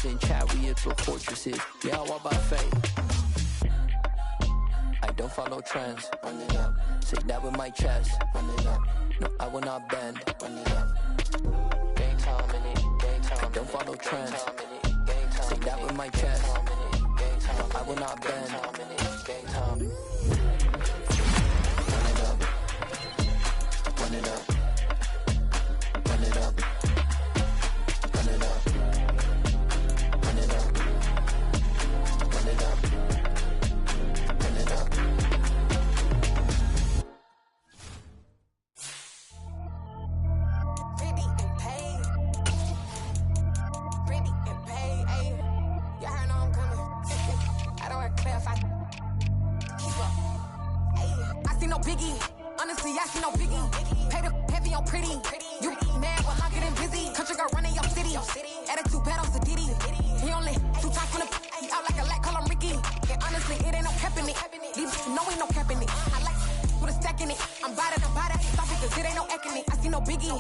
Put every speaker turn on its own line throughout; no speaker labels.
Horses and chariots with fortresses. Yeah, I walk by faith. I don't follow trends. Run it up. Say that with my chest. Run it up. No, I will not bend. Run it up. Game time in it. Game time. I don't follow trends. Say that with my chest. No, I will not bend. Game time. Run it up. Run it up. Run it up. Run it up. Run it up. Run it up. Run it up.
Pretty and paid. Pretty and paid. Ayy. You heard know I'm coming. I don't want to clarify. Keep up. Ayy. I see no biggie. Honestly, I see no biggie. Pay the heavy on pretty. You mad while I'm getting busy. Country girl running your city. Attitude bad on Sadiddy. He only 2 times from the he out like a light, call him Ricky. And honestly, it ain't no cap in it. These know ain't no cap in it. I like with a stack in it. I'm by that. Stop it, cause it ain't no eck in it. I see no biggie.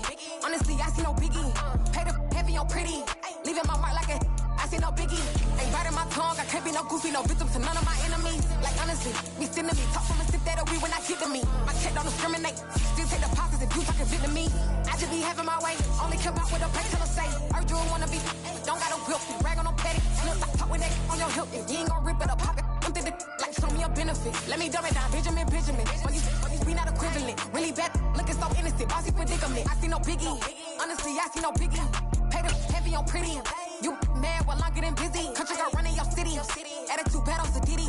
Honestly, I see no biggie. Pay the heavy on pretty. Leaving my mark like a I see no biggie. Ain't biting my tongue. I can't be no goofy, no victim to none of my enemies. Like honestly, be sitting to me. Talk from a sip that we when I get to me. My check don't discriminate. Still take the pauses if you talking Vietnamese. I just be having my way. Only care about what a bank tell her say. Urge you wanna be. Don't got no whip. Rag on no petty. Look like talk with that on your hip. And you ain't gon' rip it up. Pop it. I'm thinking like show me a benefit. Let me dumb it down. Benjamin. When you we not equivalent. Really bad. Looking so innocent. Bossy predicament. I see no biggie. Honestly, I see no biggie. Pay the heavy on pretty. You mad while I'm getting busy. Country girl running your city. Attitude bad on Sadiddy.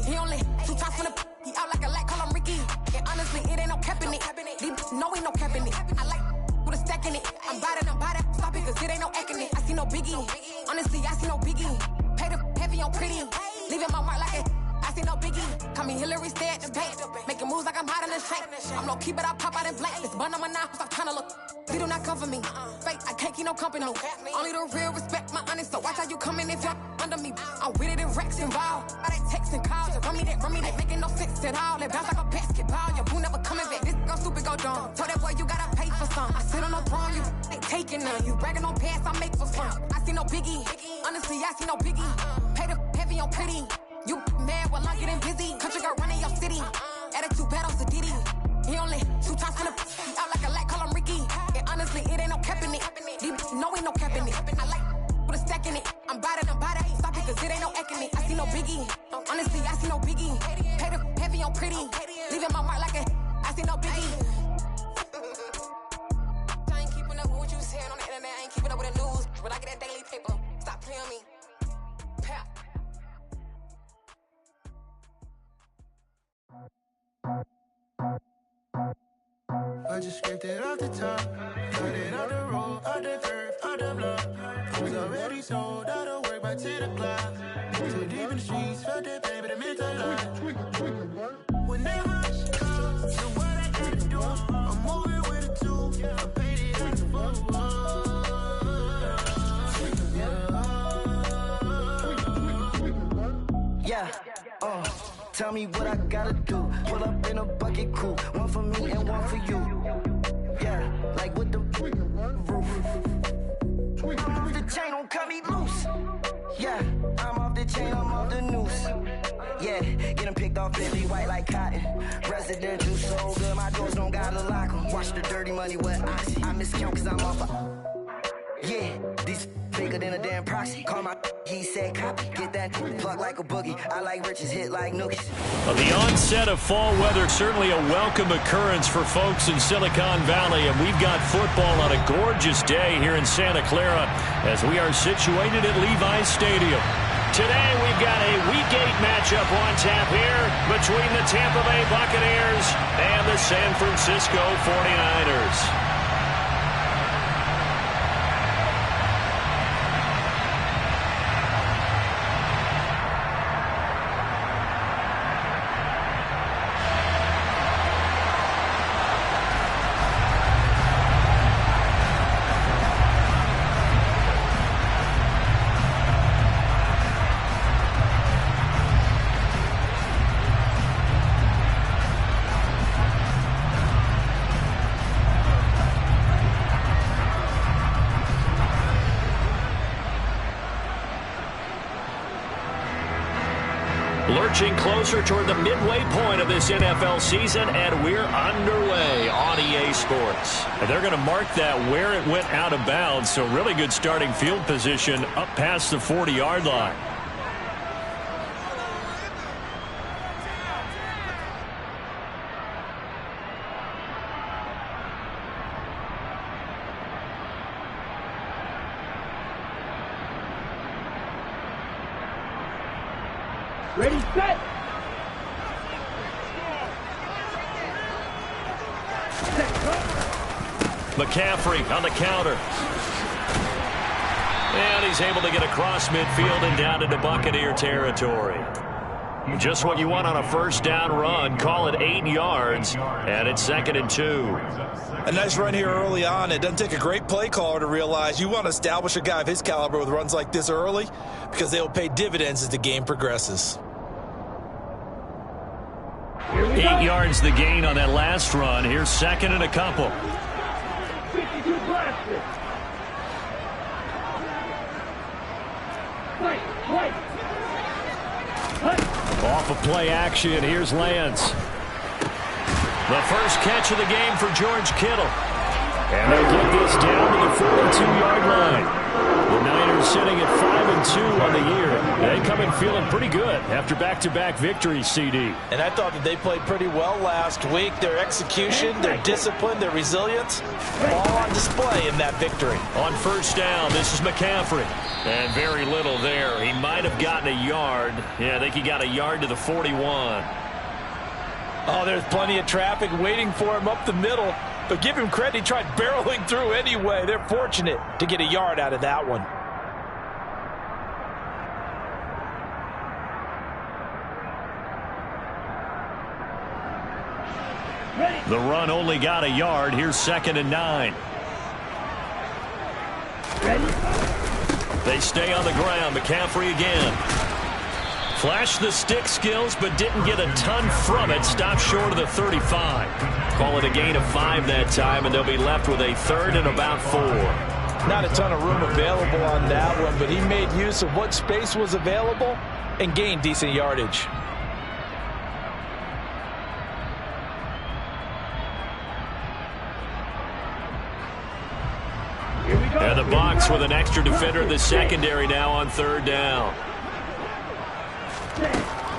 He only 2 times from the he out like a light, call him Ricky. And honestly, it ain't no cap in it. These know ain't no cap in it. I like with a stack in it. I'm by that. Stop it, cause it ain't no eck in it. I see no biggie. Honestly, I see no biggie. Pay the heavy on pretty. Leaving my mark like a I see no biggie. Call me Hillary, stay at the bank. Making moves like I'm hot in the shank. I'm low key, but I pop out in blank. This bun on my knife, stop trying to look. They do not cover me. Fake, I can't keep no company. Only the real respect my honest. So watch how you coming if you're under me. I'm with it in Rex involved. I they text and calls. Just run me that. Making no sense at all. They bounce like a basketball. Your boo never coming back. This go stupid, go dumb. Told that boy you gotta pay for some. I sit on no throne, you ain't taking none. You bragging on pants, I make for fun. I see no biggie. Honestly, I see no biggie. Pay the heavy on pretty. You mad while I'm getting busy. Country girl running your city. Attitude bad on Sadiddy. He only 2 times from the he out like a light, call him Ricky. And honestly, it ain't no cap in it. These know ain't no cap in it. I like with a stack in it. I'm by that. Stop it, cause it ain't no eck in it. I see no biggie. Honestly, I see no biggie. Pay the heavy on pretty. Leaving my mark like a I see no biggie. I ain't keeping up with what you saying on the internet. I ain't keeping up with the news. But I get that daily paper. Stop playing me. Pap.
I just scraped it off the top, got it off the road, out the turf, out the block. Was already sold, out of work by 10 o'clock. Too deep in the streets, felt that pain, but it meant a lot. Whenever she comes, so what I gotta do, I'm moving with a tool, I'm painted as a fool.
Yeah, tell me what I gotta do. Pull up in a bucket crew, one for me and one for you. Yeah, like with the roof. I'm off the chain, don't cut me loose. Yeah, I'm off the chain, I'm off the noose. Yeah, getting picked off Bentley white like cotton. Residential so good, my doors don't gotta lock 'em. Watch the dirty money with oxy. I miscount cause I'm off yeah, these bigger than a damn proxy. Call my he said copy. Get that plug like a boogie. I like riches, hit like nookies.
Well, the onset of fall weather, certainly a welcome occurrence for folks in Silicon Valley. And we've got football on a gorgeous day here in Santa Clara as we are situated at Levi's Stadium. Today we've got a Week 8 matchup on tap here between the Tampa Bay Buccaneers and the San Francisco 49ers. Lurching closer toward the midway point of this NFL season, and we're underway on EA Sports. And they're going to mark that where it went out of bounds, so really good starting field position up past the 40-yard line.
Ready, set.
McCaffrey on the counter. And he's able to get across midfield and down into Buccaneer territory. Just what you want on a first down run. Call it 8 yards, and it's 2nd and 2.
A nice run here early on. It doesn't take a great play caller to realize you want to establish a guy of his caliber with runs like this early because they will pay dividends as the game progresses.
8 yards the gain on that last run. Here's 2nd and a couple. Off of play action, here's Lance. The first catch of the game for George Kittle. And they'll get this down to the 42-yard line. The Niners sitting at 5-2 on the year. They come in feeling pretty good after back-to-back victories, CD.
And I thought that they played pretty well last week. Their execution, their discipline, their resilience, all on display in that victory.
On first down, this is McCaffrey. And very little there. He might have gotten a yard. Yeah, I think he got a yard to the 41.
Oh, there's plenty of traffic waiting for him up the middle. But give him credit, he tried barreling through anyway. They're fortunate to get a yard out of that one.
The run only got a yard. Here's 2nd and 9. They stay on the ground. McCaffrey again. Flashed the stick skills, but didn't get a ton from it. Stopped short of the 35. Call it a gain of 5 that time, and they'll be left with a 3rd and about 4.
Not a ton of room available on that one, but he made use of what space was available and gained decent yardage.
And the Bucs with an extra defender in the secondary now on 3rd down.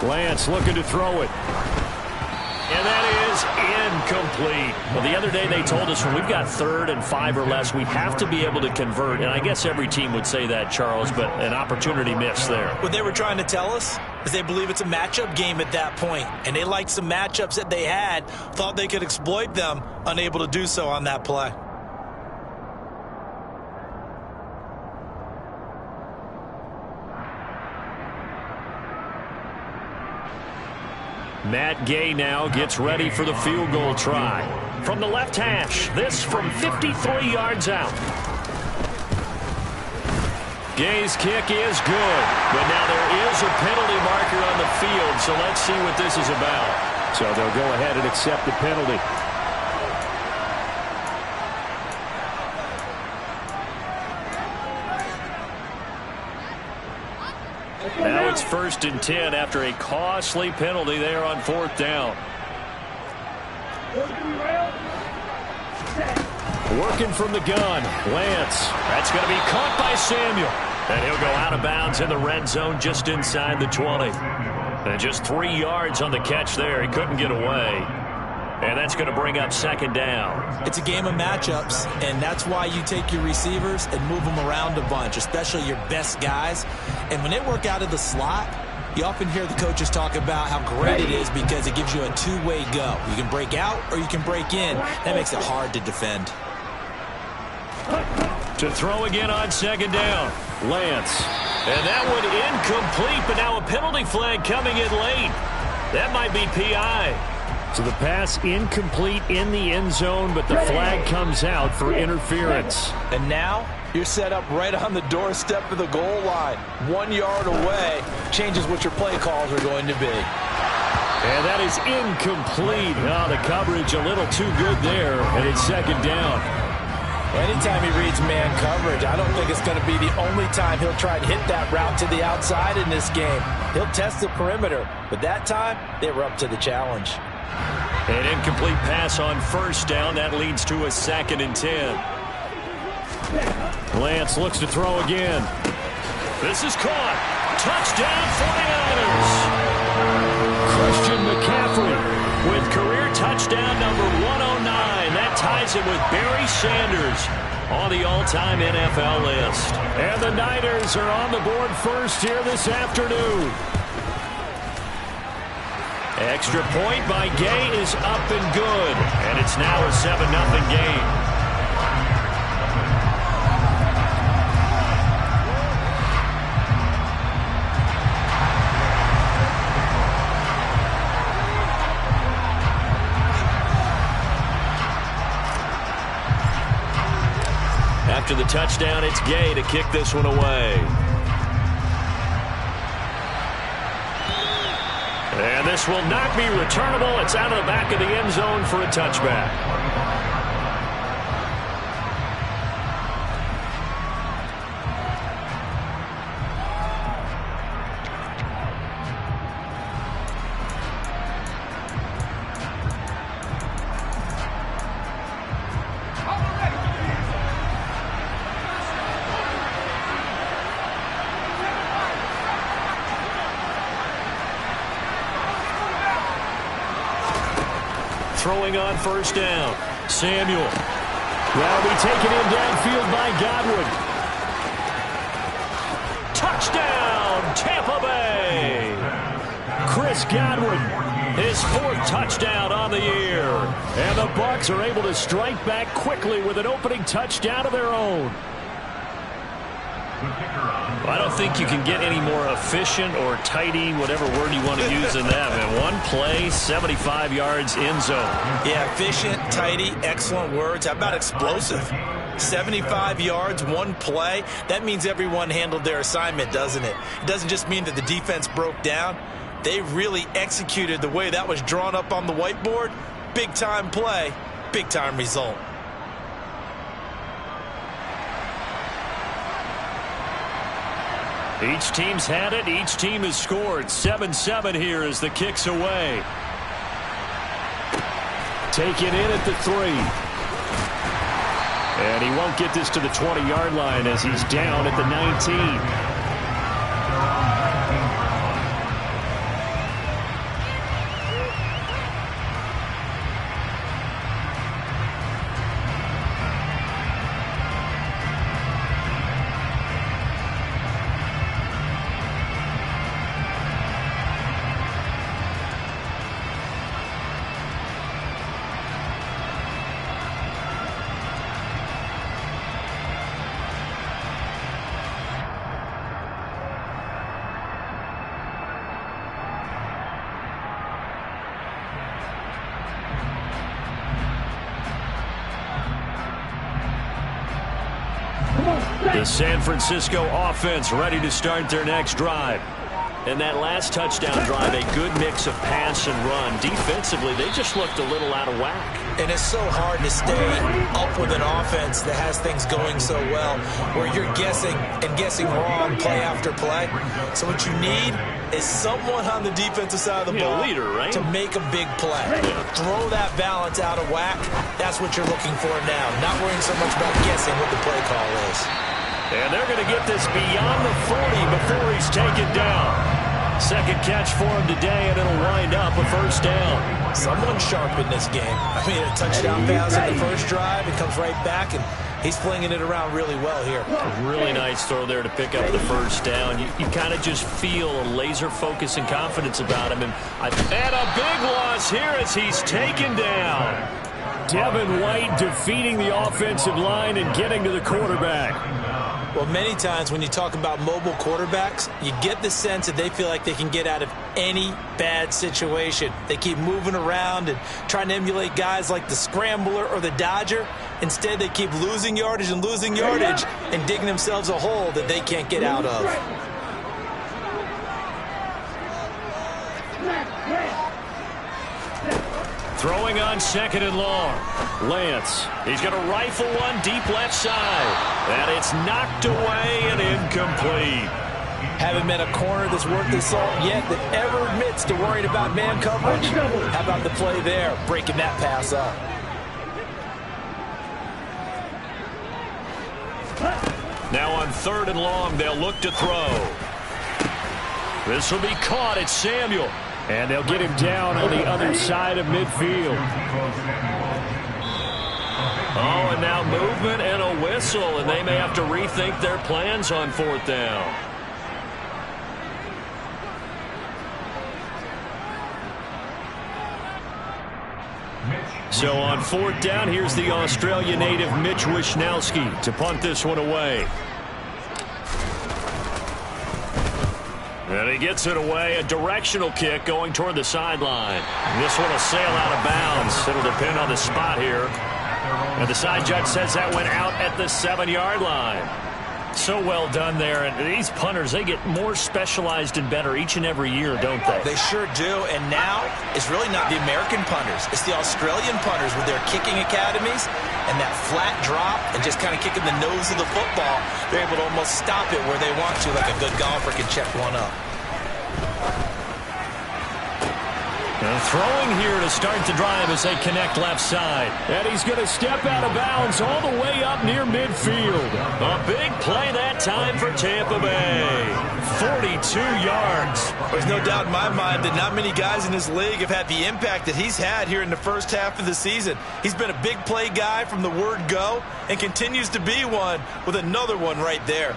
Lance looking to throw it. And that is incomplete. Well, the other day they told us when we've got 3rd and 5 or less, we have to be able to convert. And I guess every team would say that, Charles, but an opportunity missed there.
What they were trying to tell us is they believe it's a matchup game at that point. And they liked some matchups that they had, thought they could exploit them, unable to do so on that play.
Matt Gay now gets ready for the field goal try. From the left hash, this from 53 yards out. Gay's kick is good, but now there is a penalty marker on the field, so let's see what this is about. So they'll go ahead and accept the penalty. Now it's 1st and 10 after a costly penalty there on 4th down. Working from the gun, Lance. That's going to be caught by Samuel. And he'll go out of bounds in the red zone just inside the 20. And just 3 yards on the catch there. He couldn't get away. And that's going to bring up 2nd down.
It's a game of matchups, and that's why you take your receivers and move them around a bunch, especially your best guys. And when they work out of the slot, you often hear the coaches talk about how great it is because it gives you a two-way go. You can break out or you can break in. That makes it hard to defend.
To throw again on 2nd down, Lance. And that one incomplete, but now a penalty flag coming in late. That might be PI. So the pass incomplete in the end zone, but the flag comes out for interference.
And now you're set up right on the doorstep of the goal line. 1 yard away changes what your play calls are going to be.
And that is incomplete. Oh, the coverage a little too good there, and it's 2nd down.
Anytime he reads man coverage, I don't think it's going to be the only time he'll try to hit that route to the outside in this game. He'll test the perimeter, but that time they were up to the challenge.
An incomplete pass on first down. That leads to a 2nd and 10. Lance looks to throw again. This is caught. Touchdown 49ers. Christian McCaffrey with career touchdown number 109. That ties him with Barry Sanders on the all-time NFL list. And the Niners are on the board first here this afternoon. Extra point by Gay is up and good. And it's now a 7-0 game. After the touchdown, it's Gay to kick this one away. And this will not be returnable. It's out of the back of the end zone for a touchback. Throwing on first down. Samuel. That'll be taken in downfield by Godwin. Touchdown, Tampa Bay. Chris Godwin, his 4th touchdown on the year. And the Bucs are able to strike back quickly with an opening touchdown of their own. I don't think you can get any more efficient or tidy, whatever word you want to use in that. Man, one play, 75 yards, end zone.
Yeah, efficient, tidy, excellent words. How about explosive? 75 yards, one play. That means everyone handled their assignment, doesn't it? It doesn't just mean that the defense broke down. They really executed the way that was drawn up on the whiteboard. Big-time play, big-time result.
Each team's had it. Each team has scored. 7-7 here as the kick's away. Taken in at the 3. And he won't get this to the 20-yard line as he's down at the 19. The San Francisco offense ready to start their next drive. And that last touchdown drive, a good mix of pass and run. Defensively, they just looked a little out of whack.
And it's so hard to stay up with an offense that has things going so well, where you're guessing and guessing wrong play after play. So what you need is someone on the defensive side of the ball
leader, right?
to make a big play. Throw that balance out of whack. That's what you're looking for now. Not worrying so much about guessing what the play call is.
And they're going to get this beyond the 40 before he's taken down. Second catch for him today, and it'll wind up a first down.
Someone sharp in this game. I mean, a touchdown pass in the first drive. It comes right back, and he's flinging it around really well here.
A really nice throw there to pick up the first down. You kind of just feel a laser focus and confidence about him. And a big loss here as he's taken down. Devin White defeating the offensive line and getting to the quarterback.
Well, many times when you talk about mobile quarterbacks, you get the sense that they feel like they can get out of any bad situation. They keep moving around and trying to emulate guys like the Scrambler or the Dodger. Instead, they keep losing yardage and digging themselves a hole that they can't get out of.
Throwing on 2nd and long. Lance, he's going to rifle one deep left side. And it's knocked away and incomplete.
Haven't met a corner that's worth the salt yet that ever admits to worrying about man coverage. How about the play there, breaking that pass up?
Now on 3rd and long, they'll look to throw. This will be caught. It's Samuel. And they'll get him down on the other side of midfield. Oh, and now movement and a whistle, and they may have to rethink their plans on 4th down. So on 4th down, here's the Australia native Mitch Wishnowsky to punt this one away. And he gets it away, a directional kick going toward the sideline. This one will sail out of bounds. It'll depend on the spot here. And the side judge says that went out at the 7-yard line. So well done there. And these punters, they get more specialized and better each and every year, don't they?
They sure do. And now it's really not the American punters. It's the Australian punters with their kicking academies and that flat drop and just kind of kicking the nose of the football. They're able to almost stop it where they want to, like a good golfer can check one up.
And throwing here to start the drive as they connect left side. And he's going to step out of bounds all the way up near midfield. A big play that time for Tampa Bay. 42 yards.
There's no doubt in my mind that not many guys in this league have had the impact that he's had here in the first half of the season. He's been a big play guy from the word go and continues to be one with another one right there.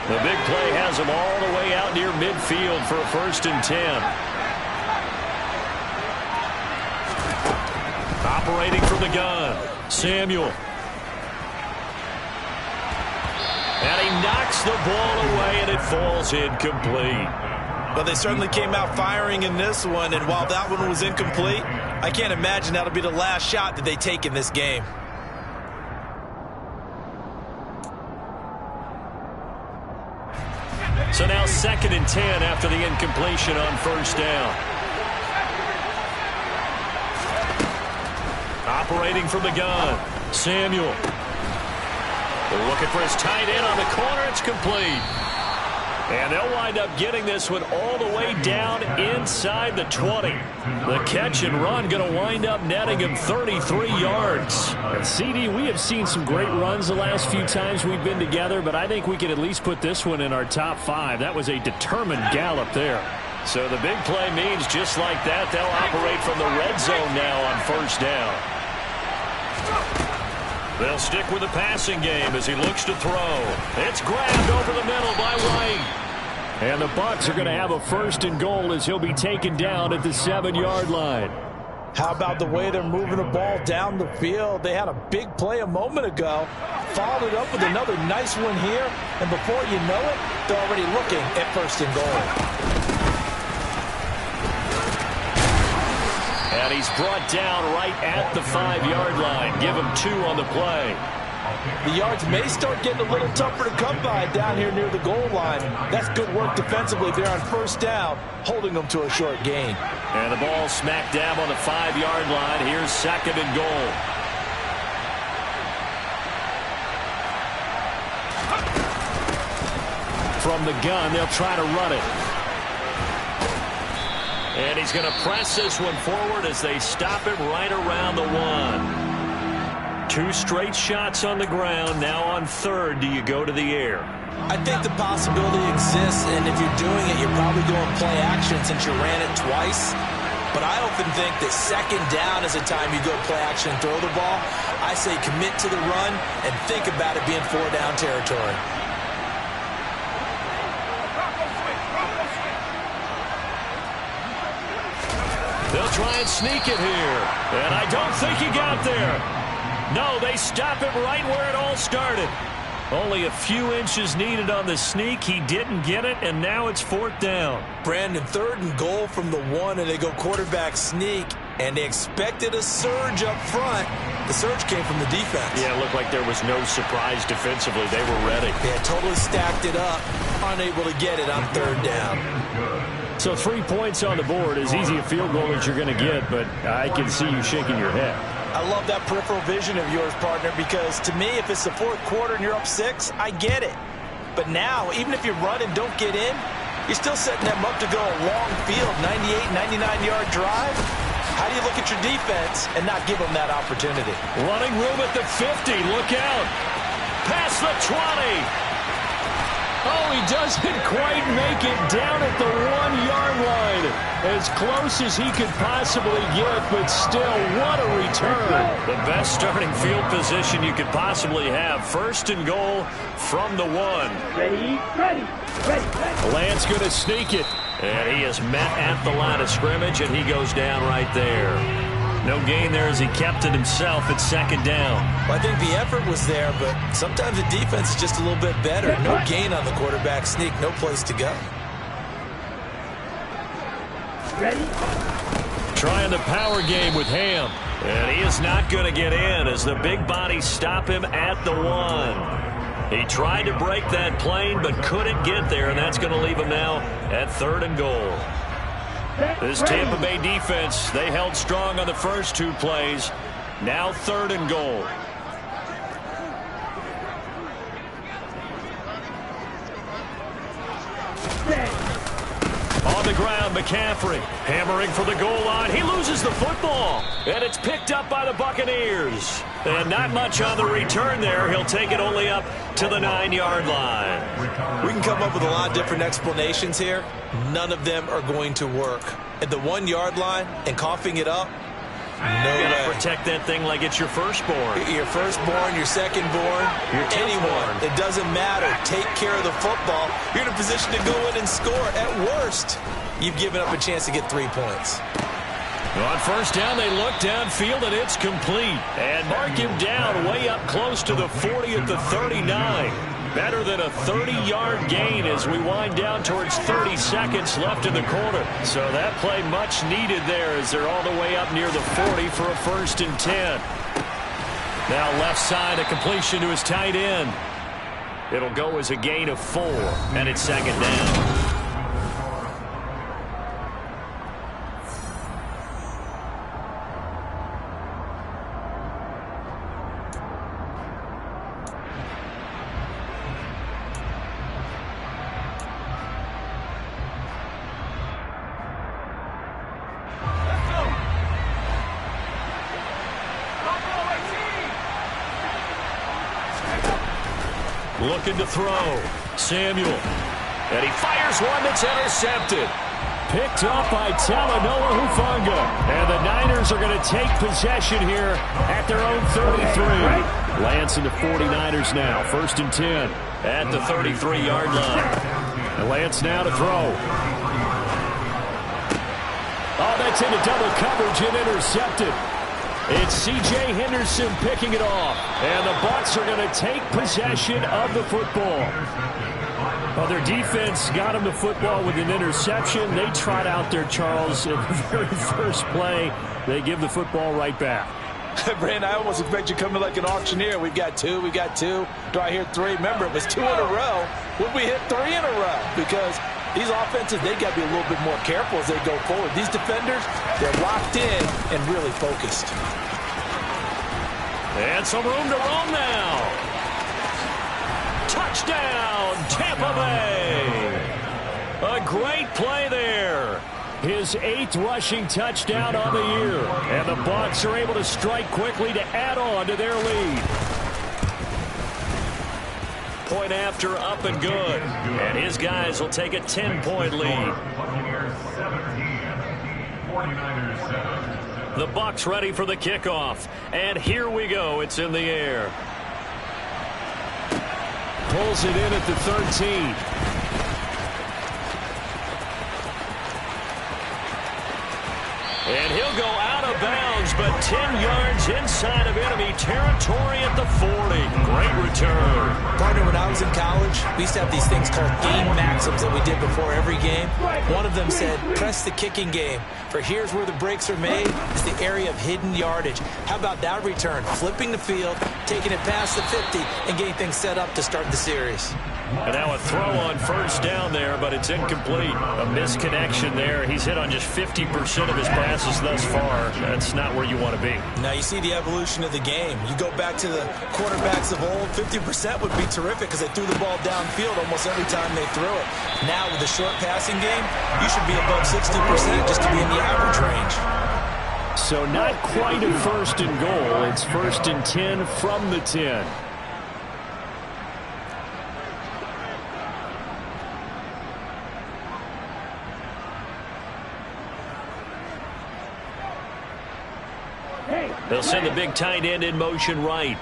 The big play has him all the way out near midfield for a 1st and 10. Operating from the gun, Samuel. And he knocks the ball away, and it falls incomplete.
Well, they certainly came out firing in this one, and while that one was incomplete, I can't imagine that'll be the last shot that they take in this game.
So now 2nd and 10 after the incompletion on 1st down. Operating from the gun, Samuel. They're looking for his tight end on the corner. It's complete. And they'll wind up getting this one all the way down inside the 20. The catch and run going to wind up netting him 33 yards.
And CD, we have seen some great runs the last few times we've been together, but I think we could at least put this one in our top 5. That was a determined gallop there.
So the big play means just like that, they'll operate from the red zone now on 1st down. They'll stick with the passing game as he looks to throw. It's grabbed over the middle by White.
And the Bucs are going to have a 1st and goal as he'll be taken down at the 7-yard line.
How about the way they're moving the ball down the field? They had a big play a moment ago, followed it up with another nice one here, and before you know it, they're already looking at 1st and goal.
And he's brought down right at the 5-yard line. Give him 2 on the play.
The yards may start getting a little tougher to come by down here near the goal line. That's good work defensively there on 1st down, holding them to a short gain.
And the ball smack dab on the 5-yard line. Here's 2nd and goal.
From the gun, they'll try to run it.
And he's going to press this one forward as they stop him right around the 1. 2 straight shots on the ground. Now on 3rd, do you go to the air?
I think the possibility exists, and if you're doing it, you're probably going play action since you ran it twice. But I often think that 2nd down is a time you go play action and throw the ball. I say commit to the run and think about it being 4-down territory.
They'll try and sneak it here. And I don't think he got there. No, they stop him right where it all started. Only a few inches needed on the sneak. He didn't get it, and now it's 4th down.
Brandon, 3rd and goal from the 1, and they go quarterback sneak, and they expected a surge up front. The surge came from the defense.
Yeah, it looked like there was no surprise defensively. They were ready.
They had totally stacked it up, unable to get it on 3rd down.
So 3 points on the board, as easy a field goal as you're going to get, but I can see you shaking your head.
I love that peripheral vision of yours, partner, because to me, if it's the 4th quarter and you're up 6, I get it. But now, even if you run and don't get in, you're still setting them up to go a long field, 98, 99-yard drive. How do you look at your defense and not give them that opportunity?
Running room at the 50. Look out. Past the 20.
Oh, he doesn't quite make it down at the 1-yard line. As close as he could possibly get, but still, what a return.
The best starting field position you could possibly have. 1st and goal from the 1.
Ready.
Lance going to sneak it. And he is met at the line of scrimmage, and he goes down right there. No gain there as he kept it himself at 2nd down.
Well, I think the effort was there, but sometimes the defense is just a little bit better. No gain on the quarterback sneak, no place to go.
Ready?
Trying the power game with Ham. And he is not going to get in as the big bodies stop him at the 1. He tried to break that plane but couldn't get there, and that's going to leave him now at 3rd and goal. This Tampa Bay defense, they held strong on the first 2 plays. Now 3rd and goal. On the ground, McCaffrey hammering for the goal line. He loses the football, and it's picked up by the Buccaneers. And not much on the return there. He'll take it only up to the 9-yard line.
We can come up with a lot of different explanations here. None of them are going to work. At the 1-yard line and coughing it up, no way.
You gotta protect that thing like it's your firstborn.
Your firstborn, your secondborn, anyone. It doesn't matter. Take care of the football. You're in a position to go in and score. At worst, you've given up a chance to get 3 points.
On 1st down, they look downfield, and it's complete. And mark him down way up close to the 40 at the 39. Better than a 30-yard gain as we wind down towards 30 seconds left in the quarter. So that play much needed there as they're all the way up near the 40 for a 1st and 10. Now left side, a completion to his tight end. It'll go as a gain of 4, and it's 2nd down. Looking to throw. Samuel. And he fires one that's intercepted.
Picked up by Talanoa Hufanga. And the Niners are going to take possession here at their own 33. Lance into 49ers now. 1st and 10
at the 33-yard line.
And Lance now to throw. Oh, that's into double coverage and intercepted. It's C.J. Henderson picking it off. And the Bucs are going to take possession of the football. Well, their defense got them the football with an interception. They trot out there, Charles, in the very first play. They give the football right back.
Brandon, I almost expect you coming like an auctioneer. We've got 2, we got 2. Do I hear 3? Remember, it was 2 in a row. Would we hit 3 in a row? Because these offenses, they got to be a little bit more careful as they go forward. These defenders, they're locked in and really focused.
And some room to roam now. Touchdown, Tampa Bay. A great play there.
His 8th rushing touchdown on the year. And the Bucs are able to strike quickly to add on to their lead.
Point after, up and good. And his guys will take a 10-point lead. The Bucs ready for the kickoff. And here we go. It's in the air.
Pulls it in at the 13.
And he'll go out of bounds, but 10 yards inside of enemy territory at the 40. Great return.
Partner, when I was in college, we used to have these things called game maxims that we did before every game. One of them said, press the kicking game. For here's where the breaks are made. It's the area of hidden yardage. How about that return? Flipping the field, taking it past the 50, and getting things set up to start the series.
And now a throw on first down there, but it's incomplete. A misconnection there. He's hit on just 50% of his passes thus far. That's not where you want to be.
Now you see the evolution of the game. You go back to the quarterbacks of old, 50% would be terrific because they threw the ball downfield almost every time they threw it. Now with the short passing game, you should be above 60% just to be in the average range.
So not quite a first and goal. It's first and 10 from the 10.
They'll send the big tight end in motion right.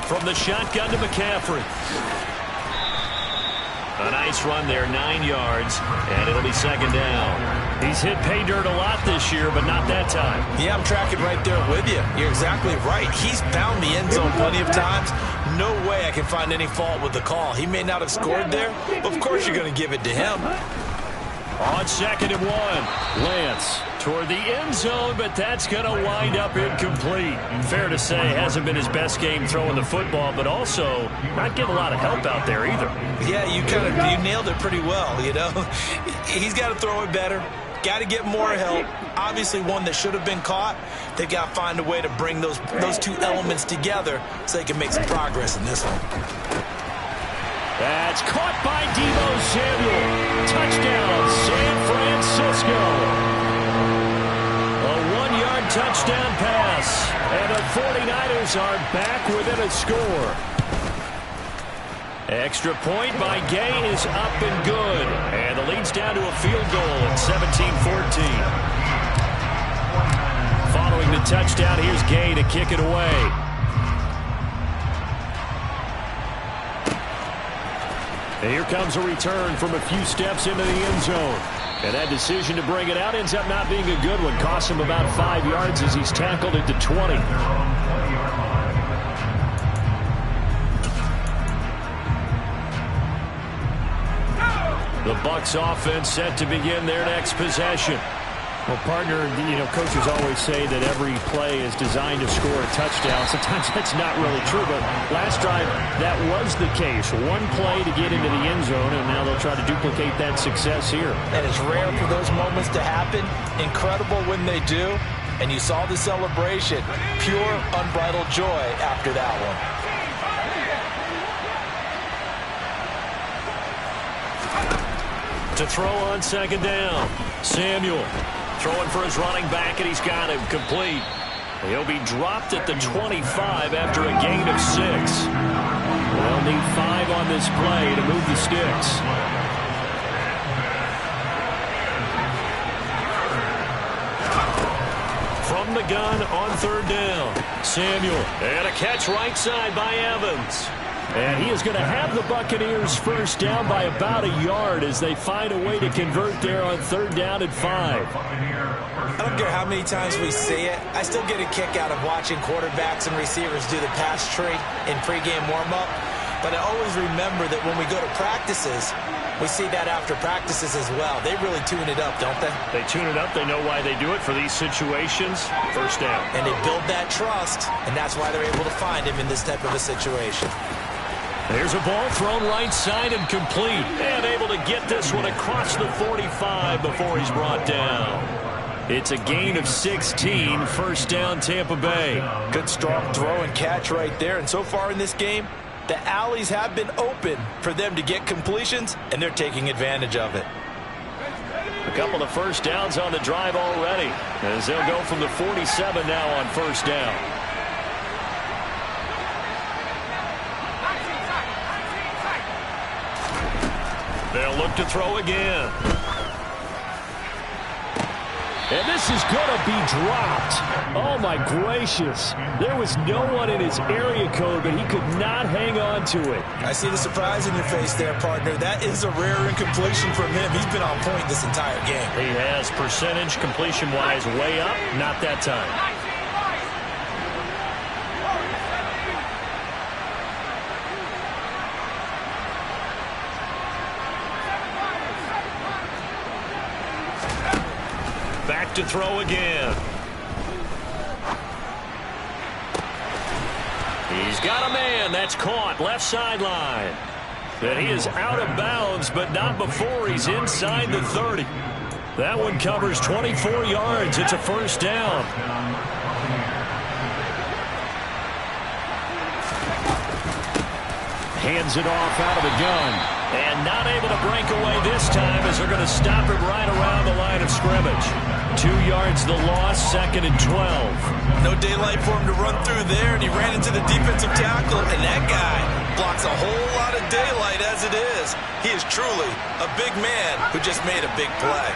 From the shotgun to McCaffrey. A nice run there, 9 yards, and it'll be second down. He's hit pay dirt a lot this year, but not that time.
Yeah, I'm tracking right there with you. You're exactly right. He's found the end zone plenty of times. No way I can find any fault with the call. He may not have scored there, but of course you're going to give it to him.
On second and 1, Lance toward the end zone, but that's going to wind up incomplete. Fair to say, hasn't been his best game throwing the football, but also not getting a lot of help out there either.
Yeah, you nailed it pretty well, you know. He's got to throw it better. Got to get more help. Obviously one that should have been caught. They've got to find a way to bring those two elements together so they can make some progress in this one.
That's caught by Deebo Samuel. Touchdown, San Francisco. A 1-yard touchdown pass. And the 49ers are back within a score. Extra point by Gay is up and good. And the lead's down to a field goal at 17-14. Following the touchdown, here's Gay to kick it away. And here comes a return from a few steps into the end zone. And that decision to bring it out ends up not being a good one. Costs him about 5 yards as he's tackled at the 20. The Bucs offense set to begin their next possession.
Well, partner, you know, coaches always say that every play is designed to score a touchdown. Sometimes that's not really true, but last drive, that was the case. One play to get into the end zone, and now they'll try to duplicate that success here.
And it's rare for those moments to happen. Incredible when they do. And you saw the celebration. Pure, unbridled joy after that one.
To throw on second down, Samuel throwing for his running back, and he's got him complete. He'll be dropped at the 25 after a gain of 6. They'll need 5 on this play to move the sticks. From the gun on third down, Samuel, and a catch right side by Evans. And he is going to have the Buccaneers first down by about a yard as they find a way to convert there on third down and 5.
I don't care how many times we see it. I still get a kick out of watching quarterbacks and receivers do the pass tree in pregame warm-up. But I always remember that when we go to practices, we see that after practices as well. They really tune it up, don't they?
They tune it up. They know why they do it for these situations. First down.
And they build that trust, and that's why they're able to find him in this type of a situation.
There's a ball thrown right side and complete. And able to get this one across the 45 before he's brought down. It's a gain of 16. First down, Tampa Bay.
Good strong throw and catch right there. And so far in this game, the alleys have been open for them to get completions, and they're taking advantage of it.
A couple of first downs on the drive already, as they'll go from the 47 now on first down. They'll look to throw again.
And this is going to be dropped. Oh, my gracious. There was no one in his area code, but he could not hang on to it.
I see the surprise in your face there, partner. That is a rare incompletion from him. He's been on point this entire game.
He has percentage completion-wise way up. Not that time. Back to throw again. He's got a man. That's caught. Left sideline. And he is out of bounds, but not before he's inside the 30. That one covers 24 yards. It's a first down. Hands it off out of the gun. And not able to break away this time as they're going to stop him right around the line of scrimmage. 2 yards the loss, 2nd and 12.
No daylight for him to run through there, and he ran into the defensive tackle, and that guy blocks a whole lot of daylight as it is. He is truly a big man who just made a big play.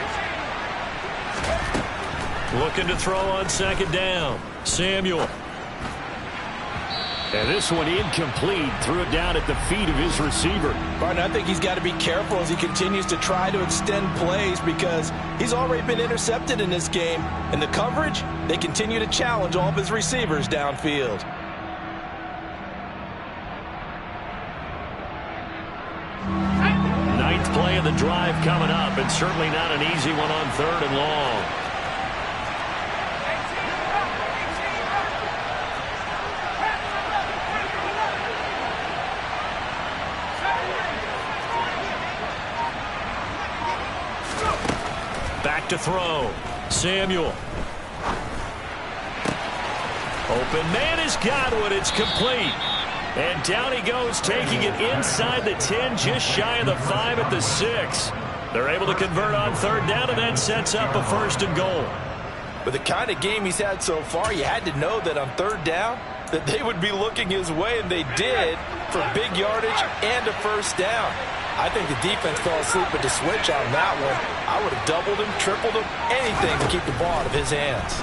Looking to throw on 2nd down. Samuel. And this one incomplete. Threw it down at the feet of his receiver.
Partner, I think he's got to be careful as he continues to try to extend plays because he's already been intercepted in this game. And the coverage, they continue to challenge all of his receivers downfield.
Ninth play of the drive coming up, and certainly not an easy one on 3rd and long. Back to throw. Samuel. Open man has got one. It's complete. And down he goes, taking it inside the 10, just shy of the 5 at the 6. They're able to convert on 3rd down, and that sets up a 1st and goal.
With the kind of game he's had so far, you had to know that on 3rd down, that they would be looking his way, and they did, for big yardage and a 1st down. I think the defense fell asleep with the switch on that one. I would have doubled him, tripled him, anything to keep the ball out of his hands.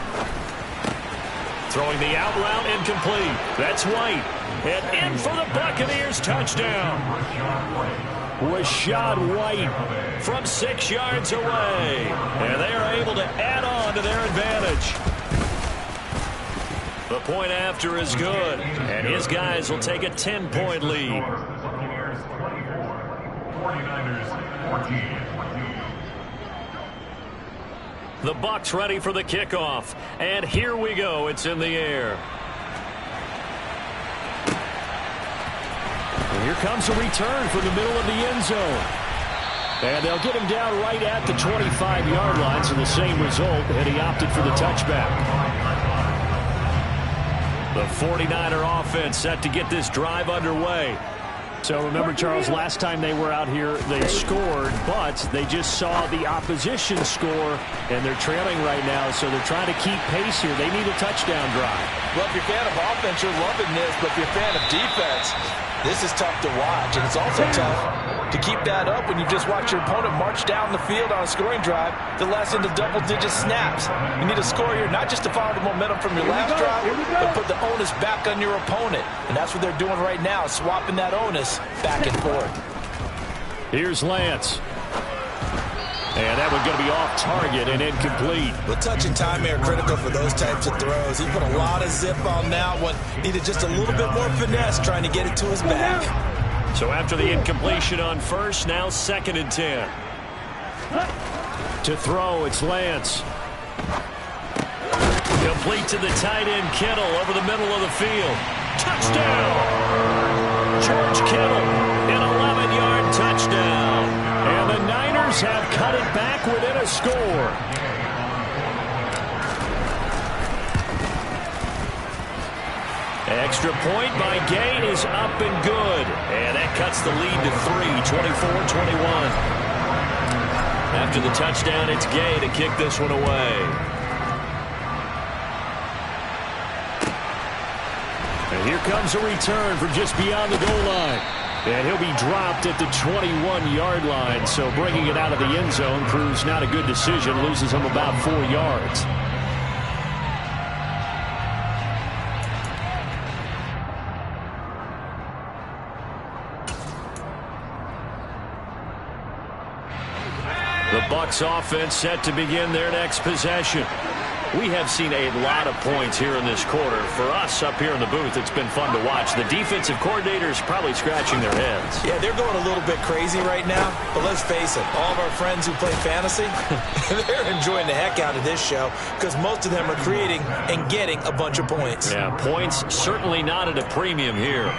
Throwing the out route incomplete. That's White. And in for the Buccaneers touchdown. Rashad White from 6 yards away. And they are able to add on to their advantage. The point after is good. And his guys will take a 10-point lead.
49ers 14.
The Bucs ready for the kickoff. And here we go. It's in the air. And here comes a return from the middle of the end zone. And they'll get him down right at the 25-yard line, so the same result, and he opted for the touchback. The 49er offense set to get this drive underway. So remember, Charles, last time they were out here, they scored, but they just saw the opposition score, and they're trailing right now, so they're trying to keep pace here. They need a touchdown drive.
Well, if you're a fan of offense, you're loving this, but if you're a fan of defense, this is tough to watch, and it's also tough to keep that up when you just watch your opponent march down the field on a scoring drive to less into double-digit snaps. You need a score here, not just to follow the momentum from your last drive, but put the onus back on your opponent. And that's what they're doing right now, swapping that onus back and forth.
Here's Lance. And that one's going to be off target and incomplete.
Well, touch and time are critical for those types of throws. He put a lot of zip on that one. Needed just a little bit more finesse trying to get it to his back.
So after the incompletion on 1st, now 2nd and 10. To throw, it's Lance. Complete to the tight end, Kittle, over the middle of the field. Touchdown! George Kittle, an 11-yard touchdown. And the Niners have cut it back within a score. Extra point by Gay is up and good. And that cuts the lead to 3, 24-21. After the touchdown, it's Gay to kick this one away. And here comes a return from just beyond the goal line.
And he'll be dropped at the 21-yard line. So bringing it out of the end zone proves not a good decision. Loses him about 4 yards. The Bucs offense set to begin their next possession. We have seen a lot of points here in this quarter. For us up here in the booth, it's been fun to watch. The defensive coordinators probably scratching their heads.
Yeah, they're going a little bit crazy right now. But let's face it, all of our friends who play fantasy, they're enjoying the heck out of this show because most of them are creating and getting a bunch of points.
Yeah, points certainly not at a premium here.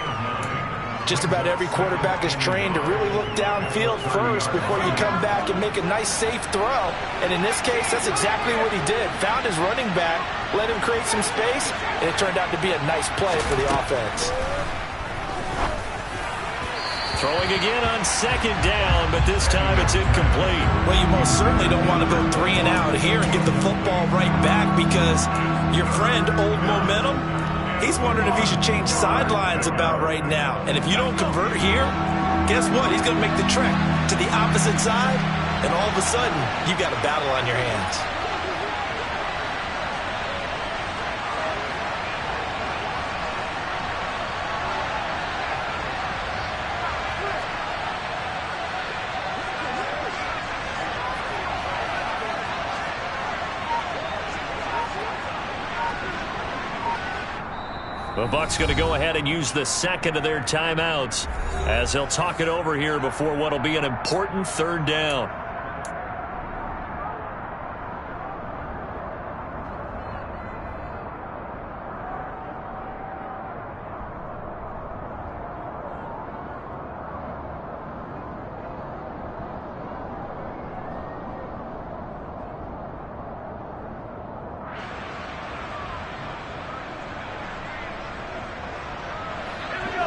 Just about every quarterback is trained to really look downfield first before you come back and make a nice, safe throw. And in this case, that's exactly what he did. Found his running back, let him create some space, and it turned out to be a nice play for the offense.
Throwing again on second down, but this time it's incomplete.
Well, you most certainly don't want to go 3 and out here and get the football right back because your friend, Old Momentum, he's wondering if he should change sidelines about right now. And if you don't convert here, guess what? He's going to make the trek to the opposite side, and all of a sudden, you've got a battle on your hands.
The Bucs going to go ahead and use the second of their timeouts as they'll talk it over here before what will be an important third down.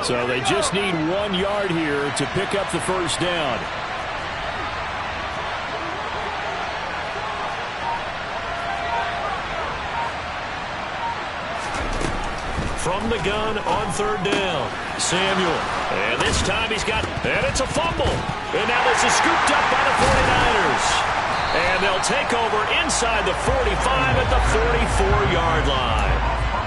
So they just need 1 yard here to pick up the first down. From the gun on third down, Samuel. And this time he's got, and it's a fumble. And now this is scooped up by the 49ers. And they'll take over inside the 45 at the 44-yard line.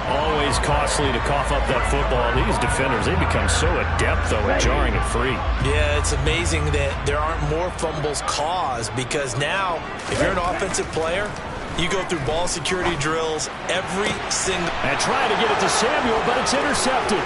Always costly to cough up that football. These defenders, they become so adept, though, at jarring it free.
Yeah, it's amazing that there aren't more fumbles caused because now, if you're an offensive player, you go through ball security drills every single...
And trying to get it to Samuel, but it's intercepted.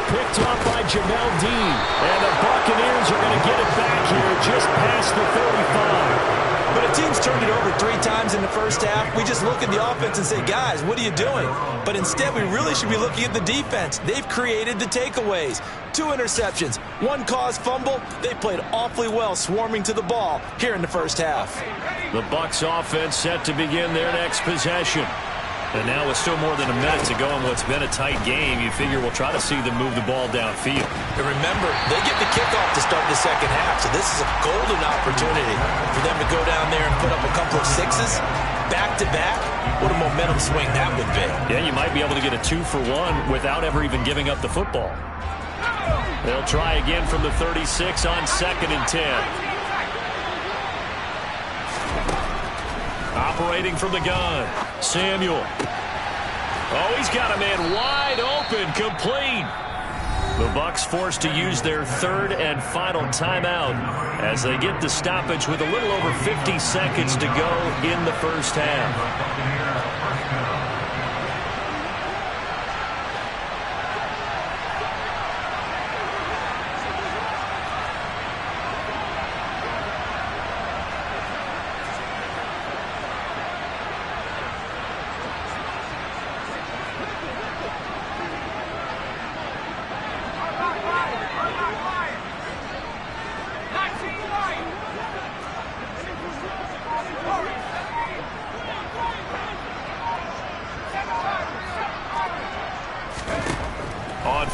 Picked up by Jamel Dean. And the Buccaneers are going to get it back here just past the 35.
But a team's turned it over 3 times in the first half. We just look at the offense and say, guys, what are you doing? But instead, we really should be looking at the defense. They've created the takeaways. 2 interceptions, 1 caused fumble. They played awfully well swarming to the ball here in the first half.
The Bucs offense set to begin their next possession. And now with still more than a minute to go in what's been a tight game, you figure we'll try to see them move the ball downfield.
And remember, they get the kickoff to start the second half, so this is a golden opportunity for them to go down there and put up a couple of 6s back-to-back. What a momentum swing that would be.
Yeah, you might be able to get a 2-for-1 without ever even giving up the football. They'll try again from the 36 on 2nd and 10. Operating from the gun, Samuel. Oh, he's got a man wide open, complete. The Bucs forced to use their 3rd and final timeout as they get the stoppage with a little over 50 seconds to go in the first half.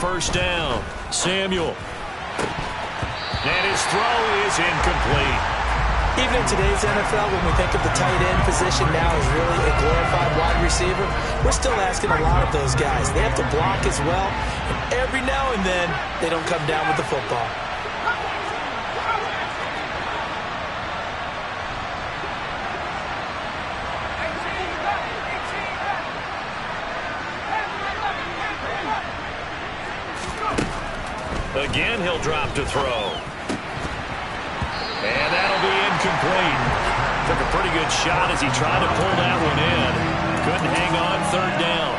First down, Samuel. And his throw is incomplete.
Even in today's NFL, when we think of the tight end position now as really a glorified wide receiver, we're still asking a lot of those guys. They have to block as well, and every now and then, they don't come down with the football.
Again, he'll drop to throw. And that'll be incomplete. Took a pretty good shot as he tried to pull that one in. Couldn't hang on, third down.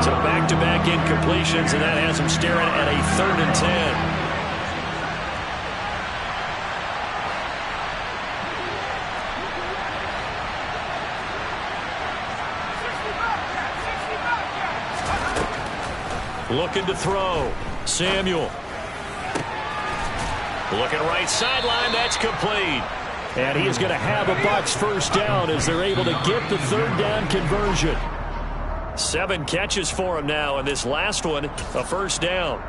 So back-to-back incompletions, and that has him staring at a 3rd and 10. Looking to throw. Samuel. Looking right sideline. That's complete. And he is going to have a Bucs first down as they're able to get the 3rd down conversion. 7 catches for him now, and this last one, a first down.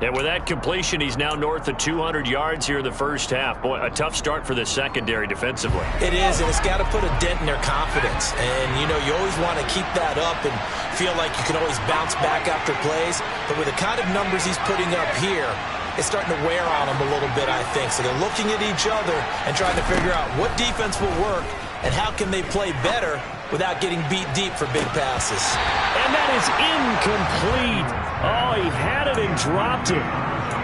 And with that completion, he's now north of 200 yards here in the first half. Boy, a tough start for the secondary defensively.
It is, and it's got to put a dent in their confidence. And, you know, you always want to keep that up and feel like you can always bounce back after plays. But with the kind of numbers he's putting up here, it's starting to wear on them a little bit, I think. So they're looking at each other and trying to figure out what defense will work and how can they play better without getting beat deep for big passes.
And that is incomplete. Oh, he had it and dropped it.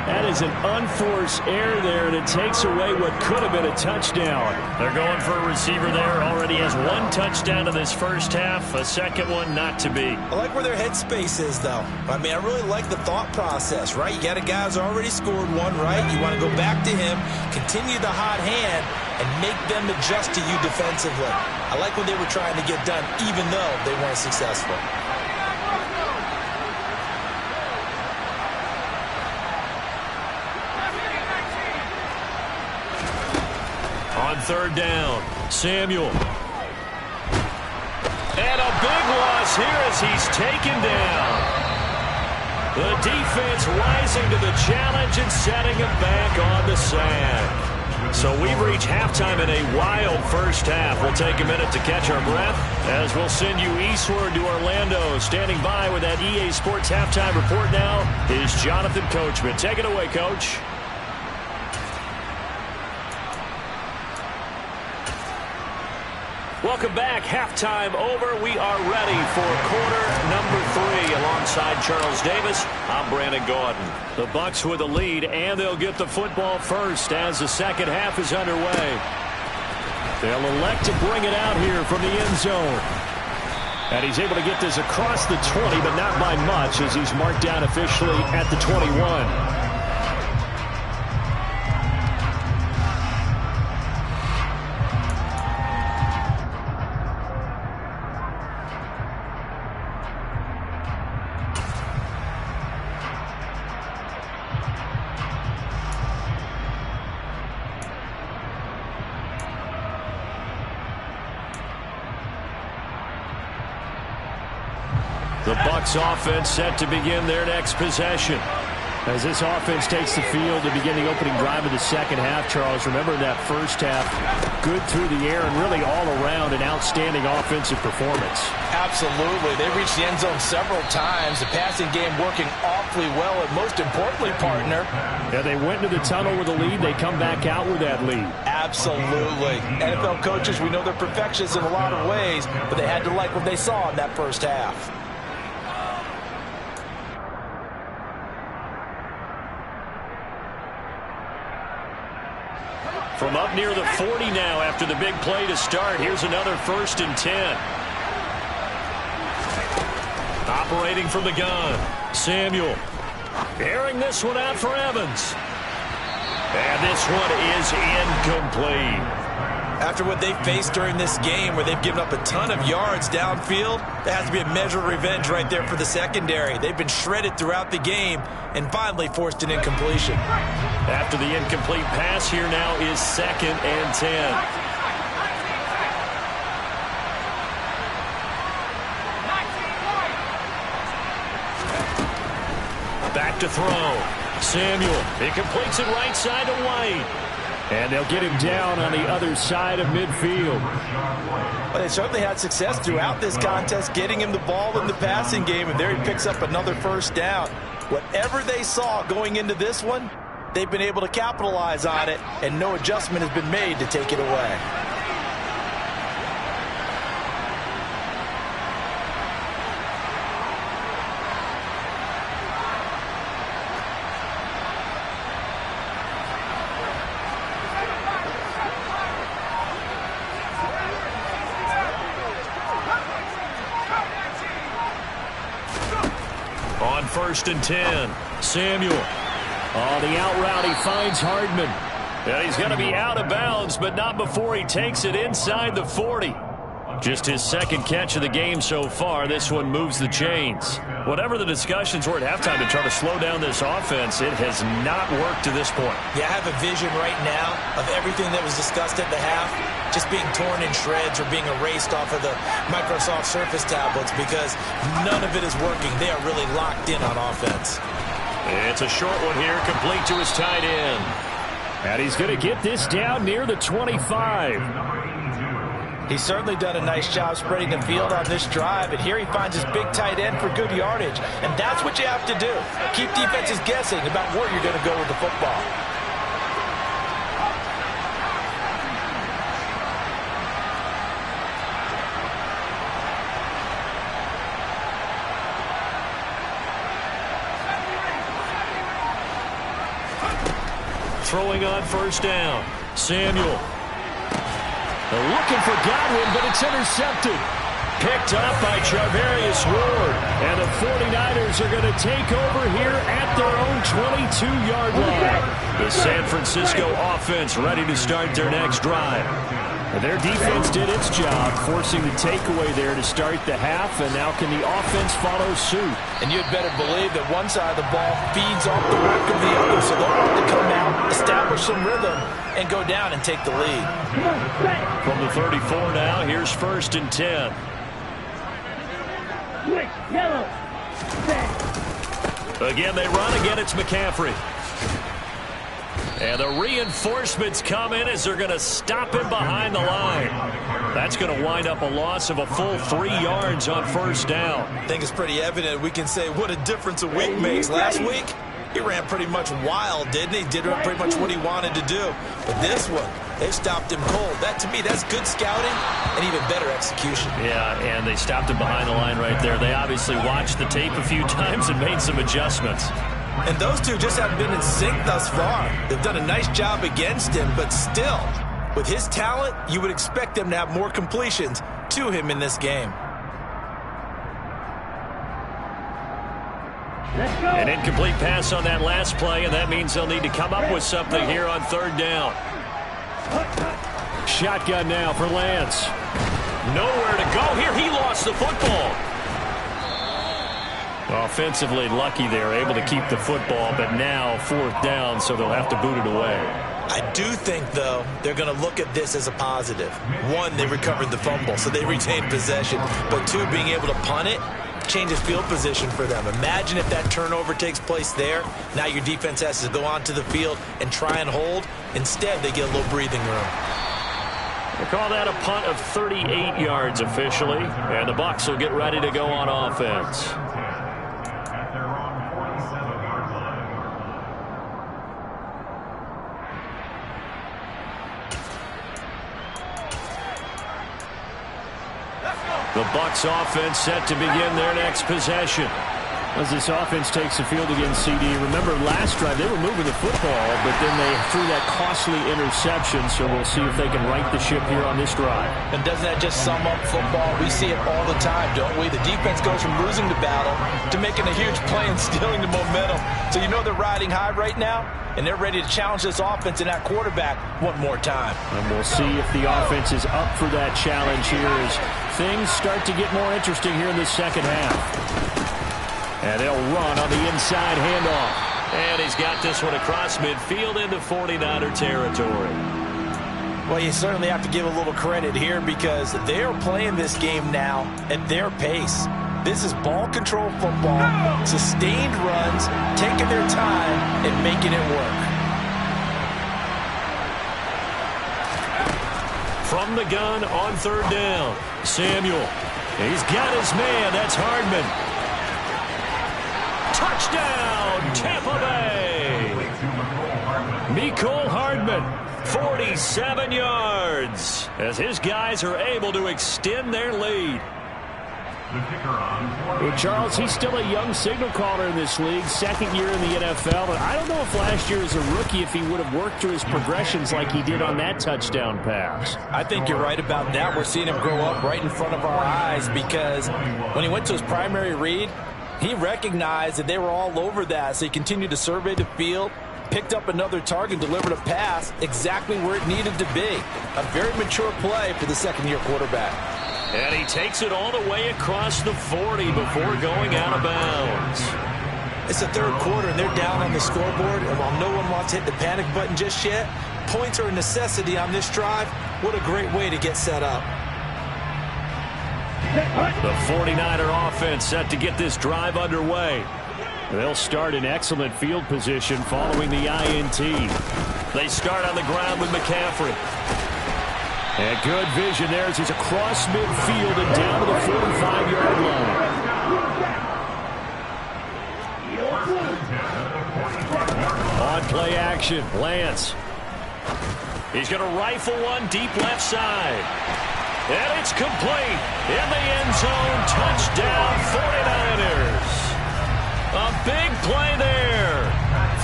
That is an unforced error there, and it takes away what could have been a touchdown. They're going for a receiver there. Already has 1 touchdown in this first half. A second one not to be.
I like where their headspace is, though. I mean, I really like the thought process, right? You got a guy who's already scored 1, right? You want to go back to him, continue the hot hand, and make them adjust to you defensively. I like what they were trying to get done, even though they weren't successful.
On 3rd down, Samuel. And a big loss here as he's taken down. The defense rising to the challenge and setting him back on the sand. So we've reached halftime in a wild first half. We'll take a minute to catch our breath as we'll send you eastward to Orlando. Standing by with that EA Sports halftime report now is Jonathan Coachman. Take it away, Coach. Welcome back. Halftime over. We are ready for quarter number 3 alongside Charles Davis. I'm Brandon Gordon. The Bucs with the lead, and they'll get the football first as the second half is underway. They'll elect to bring it out here from the end zone. And he's able to get this across the 20, but not by much as he's marked down officially at the 21. The Bucs offense set to begin their next possession. As this offense takes the field to begin the opening drive of the second half, Charles, remember that first half, good through the air and really all around an outstanding offensive performance.
Absolutely. They reached the end zone several times. The passing game working awfully well, and most importantly, partner.
Yeah, they went into the tunnel with a lead. They come back out with that lead.
Absolutely. NFL coaches, we know they're perfectionists in a lot of ways, but they had to like what they saw in that first half.
From up near the 40 now after the big play to start. Here's another 1st and 10. Operating from the gun. Samuel. Airing this one out for Evans. And this one is incomplete.
After what they faced during this game where they've given up a ton of yards downfield, that has to be a measure of revenge right there for the secondary. They've been shredded throughout the game and finally forced an incompletion.
After the incomplete pass, here now is 2nd and 10. Back to throw. Samuel. He completes it right side to White.
And they'll get him down on the other side of midfield.
Well, they certainly had success throughout this contest, getting him the ball in the passing game, and there he picks up another first down. Whatever they saw going into this one, they've been able to capitalize on it, and no adjustment has been made to take it away.
On 1st and 10, Samuel. On the out route, he finds Hardman. And he's going to be out of bounds, but not before he takes it inside the 40. Just his second catch of the game so far. This one moves the chains. Whatever the discussions were at halftime to try to slow down this offense, it has not worked to this point.
Yeah, I have a vision right now of everything that was discussed at the half just being torn in shreds or being erased off of the Microsoft Surface tablets because none of it is working. They are really locked in on offense.
It's a short one here, complete to his tight end. And he's going to get this down near the 25.
He's certainly done a nice job spreading the field on this drive, and here he finds his big tight end for good yardage. And that's what you have to do. Keep defenses guessing about where you're going to go with the football.
Throwing on 1st down, Samuel. They're looking for Godwin, but it's intercepted. Picked up by Charvarius Ward. And the 49ers are going to take over here at their own 22-yard line. The San Francisco offense ready to start their next drive. And their defense did its job, forcing the takeaway there to start the half, and now can the offense follow suit?
And you'd better believe that one side of the ball feeds off the work of the other, so they'll have to come out, establish some rhythm, and go down and take the lead.
From the 34 now, here's 1st and 10. Again, they run. Again, it's McCaffrey. And the reinforcements come in as they're going to stop him behind the line. That's going to wind up a loss of a full 3 yards on 1st down.
I think it's pretty evident. We can say what a difference a week makes. Last week, he ran pretty much wild, didn't he? Did pretty much what he wanted to do. But this one, they stopped him cold. That, to me, that's good scouting and even better execution.
Yeah, and they stopped him behind the line right there. They obviously watched the tape a few times and made some adjustments.
And those two just haven't been in sync thus far. They've done a nice job against him, but still, with his talent, you would expect them to have more completions to him in this game.
An incomplete pass on that last play, and that means they'll need to come up with something here on 3rd down. Shotgun now for Lance. Nowhere to go here. He lost the football. Offensively lucky they're able to keep the football, but now 4th down, so they'll have to boot it away.
I do think, though, they're going to look at this as a positive. One, they recovered the fumble, so they retained possession. But two, being able to punt it changes field position for them. Imagine if that turnover takes place there. Now your defense has to go onto the field and try and hold. Instead, they get a little breathing room.
They call that a punt of 38 yards officially, and the Bucs will get ready to go on offense. The Bucs offense set to begin their next possession. As this offense takes the field against CD, remember last drive they were moving the football, but then they threw that costly interception, so we'll see if they can right the ship here on this drive.
And doesn't that just sum up football? We see it all the time, don't we? The defense goes from losing the battle to making a huge play and stealing the momentum. So you know they're riding high right now, and they're ready to challenge this offense and that quarterback one more time.
And we'll see if the offense is up for that challenge here as things start to get more interesting here in the second half. And they'll run on the inside handoff. And he's got this one across midfield into 49er territory.
Well, you certainly have to give a little credit here because they are playing this game now at their pace. This is ball control football, sustained runs, taking their time and making it work.
from the gun on third down. Samuel. He's got his man. That's Hardman. Touchdown, Tampa Bay. Mecole Hardman, 47 yards, as his guys are able to extend their lead.
Well, Charles, he's still a young signal caller in this league, second year in the NFL, but I don't know if last year as a rookie if he would have worked through his progressions like he did on that touchdown pass.
I think you're right about that. We're seeing him grow up right in front of our eyes because when he went to his primary read, he recognized that they were all over that, so he continued to survey the field, picked up another target, delivered a pass exactly where it needed to be. A very mature play for the second-year quarterback.
And he takes it all the way across the 40 before going out of bounds.
It's the third quarter, and they're down on the scoreboard. And while no one wants to hit the panic button just yet, points are a necessity on this drive. What a great way to get set up.
The 49er offense set to get this drive underway.
They'll start in excellent field position following the INT.
They start on the ground with McCaffrey.
And good vision there as he's across midfield and down to the 45-yard line.
On play action, Lance. He's going to rifle one deep left side. And it's complete. In the end zone, touchdown 49ers. A big play there.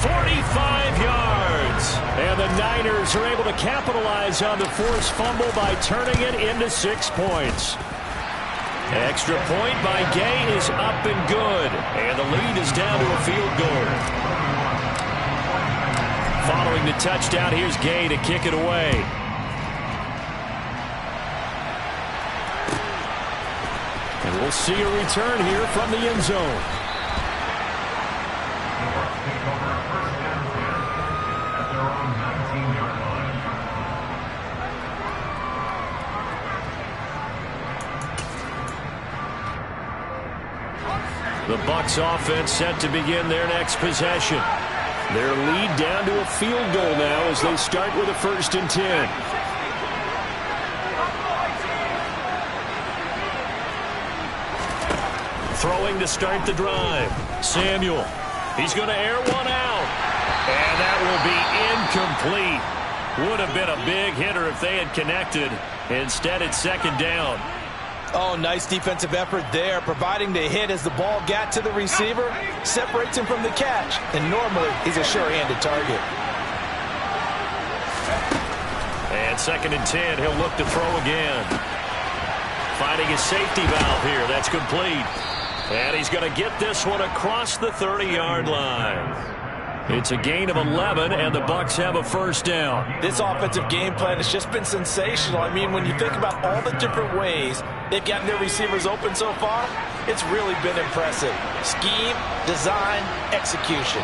45 yards.
And the Niners are able to capitalize on the forced fumble by turning it into 6 points.
Extra point by Gay is up and good. And the lead is down to a field goal. Following the touchdown, here's Gay to kick it away.
And we'll see a return here from the end zone.
The Bucs offense set to begin their next possession. Their lead down to a field goal now as they start with a 1st and 10. Throwing to start the drive. Samuel. He's going to air one out. And that will be incomplete. Would have been a big hitter if they had connected. Instead, it's 2nd down.
Oh, nice defensive effort there, providing the hit as the ball got to the receiver, separates him from the catch, and normally he's a sure-handed target.
And 2nd and 10, he'll look to throw again. Finding his safety valve here, that's complete. And he's going to get this one across the 30-yard line. It's a gain of 11, and the Bucs have a 1st down.
This offensive game plan has just been sensational. I mean, when you think about all the different ways they've gotten their receivers open so far, it's really been impressive. Scheme, design, execution.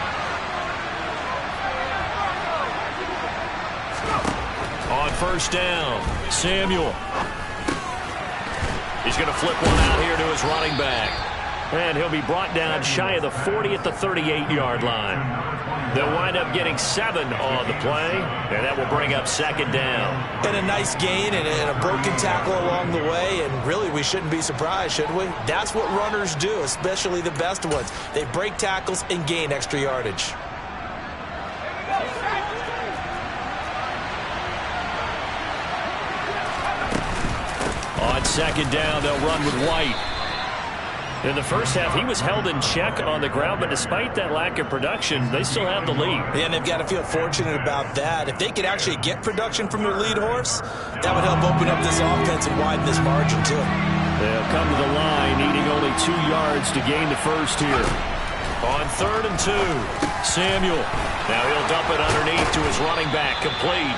On 1st down, Samuel. He's going to flip one out here to his running back. And he'll be brought down shy of the 40 at the 38-yard line. They'll wind up getting 7 on the play, and that will bring up 2nd down.
And a nice gain and a broken tackle along the way, and really we shouldn't be surprised, should we? That's what runners do, especially the best ones. They break tackles and gain extra yardage.
On 2nd down, they'll run with White. In the first half, he was held in check on the ground, but despite that lack of production, they still have the lead.
Yeah, and they've got to feel fortunate about that. If they could actually get production from their lead horse, that would help open up this offense and widen this margin, too.
They'll come to the line, needing only 2 yards to gain the first here. On 3rd and 2, Samuel. Now he'll dump it underneath to his running back, complete.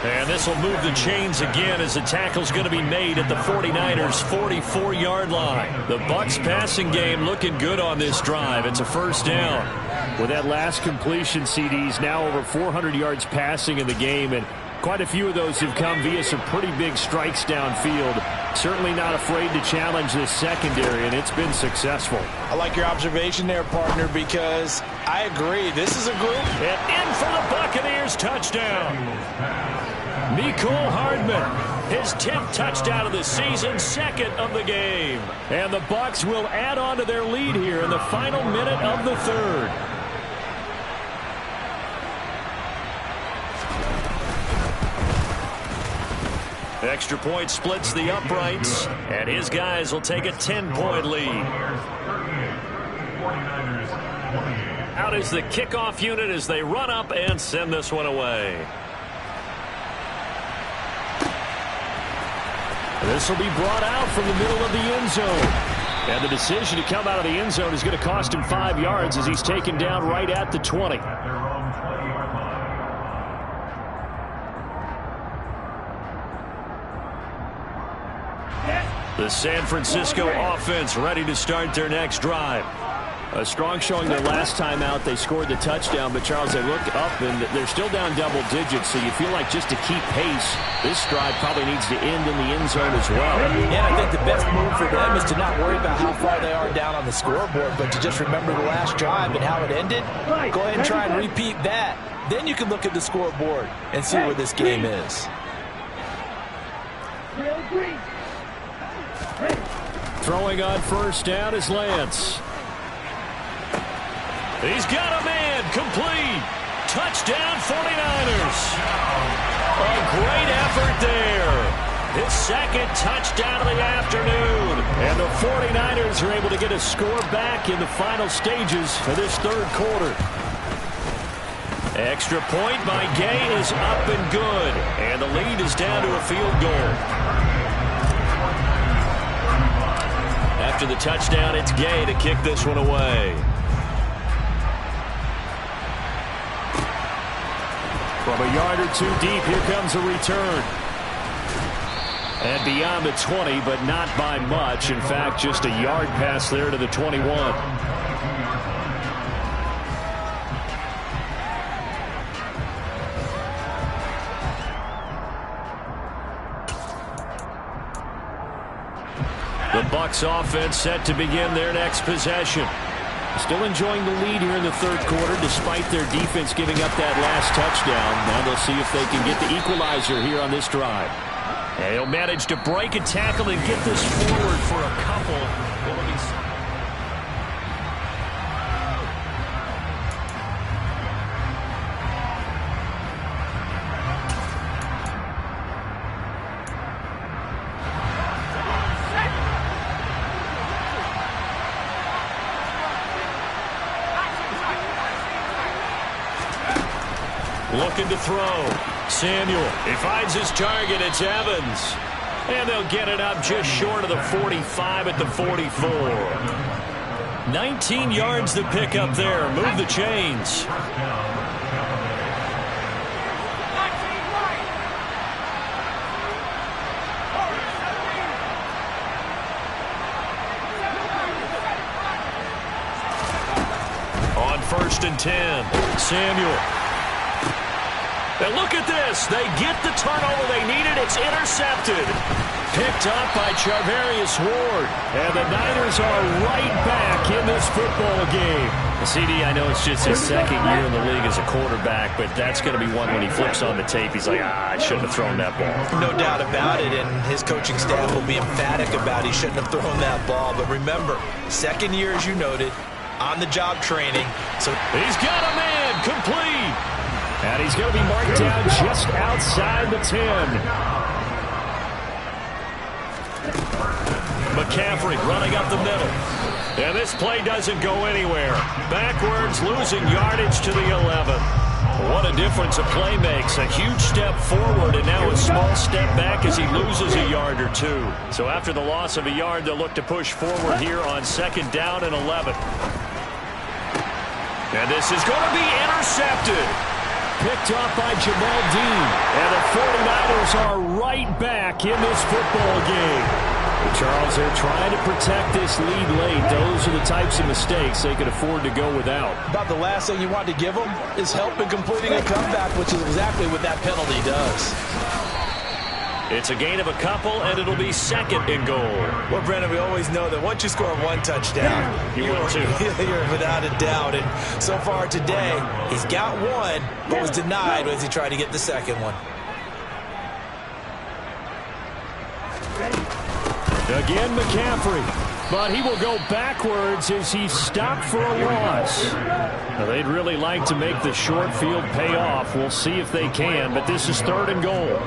And this will move the chains again as the tackle's going to be made at the 49ers' 44-yard line. The Bucs passing game looking good on this drive. It's a 1st down.
With that last completion, CD's now over 400 yards passing in the game, and quite a few of those have come via some pretty big strikes downfield. Certainly not afraid to challenge this secondary, and it's been successful.
I like your observation there, partner, because I agree. This is a group.
And in for the Buccaneers, touchdown. Mecole Hardman, his 10th touchdown of the season, 2nd of the game. And the Bucs will add on to their lead here in the final minute of the 3rd. Extra point splits the uprights, and his guys will take a 10-point lead. Out is the kickoff unit as they run up and send this one away. This will be brought out from the middle of the end zone. And the decision to come out of the end zone is going to cost him 5 yards as he's taken down right at the 20. The San Francisco offense ready to start their next drive. A strong showing their last time out. They scored the touchdown, but Charles, they look up and they're still down double digits, so you feel like just to keep pace, this drive probably needs to end in the end zone as well.
Yeah, I think the best move for them is to not worry about how far they are down on the scoreboard, but to just remember the last drive and how it ended. Go ahead and try and repeat that. Then you can look at the scoreboard and see where this game is.
Throwing on first down is Lance. He's got a man, complete. Touchdown 49ers. A great effort there. His 2nd touchdown of the afternoon. And the 49ers are able to get a score back in the final stages of this 3rd quarter. Extra point by Gay is up and good. And the lead is down to a field goal. After the touchdown, it's Gay to kick this one away. From a yard or two deep, here comes a return. And beyond the 20, but not by much. In fact, just a yard pass there to the 21. The Bucs offense set to begin their next possession. Still enjoying the lead here in the 3rd quarter despite their defense giving up that last touchdown. Now they'll see if they can get the equalizer here on this drive. And he'll manage to break a tackle and get this forward for a couple. Looking to throw. Samuel. He finds his target. It's Evans. And they'll get it up just short of the 45 at the 44. 19 yards to pick up there. Move the chains. On 1st and 10. Samuel. And look at this. They get the turnover they needed. It's intercepted. Picked up by Charvarius Ward. And the Niners are right back in this football game. CD, I know it's just his 2nd year in the league as a quarterback, but that's going to be one when he flips on the tape. He's like, I shouldn't have thrown that ball.
No doubt about it, and his coaching staff will be emphatic about he shouldn't have thrown that ball. But remember, 2nd year, as you noted, on-the-job training. So
he's got a man, complete. And he's going to be marked down just outside the 10. McCaffrey running up the middle. And this play doesn't go anywhere. Backwards, losing yardage to the 11. What a difference a play makes. A huge step forward and now a small step back as he loses a yard or two. So after the loss of a yard, they'll look to push forward here on 2nd down and 11. And this is going to be intercepted. Picked off by Jamal Dean. And the 49ers are right back in this football game. Charles, they're trying to protect this lead late. Those are the types of mistakes they could afford to go without.
About the last thing you want to give them is help in completing a comeback, which is exactly what that penalty does.
It's a gain of a couple, and it'll be 2nd and goal.
Well, Brendan, we always know that once you score one touchdown,
you will too.
You're without a doubt. And so far today, he's got one, but was denied as he tried to get the 2nd one.
Again, McCaffrey. But he will go backwards as he stopped for a loss. Now, they'd really like to make the short field pay off. We'll see if they can, but this is 3rd and goal.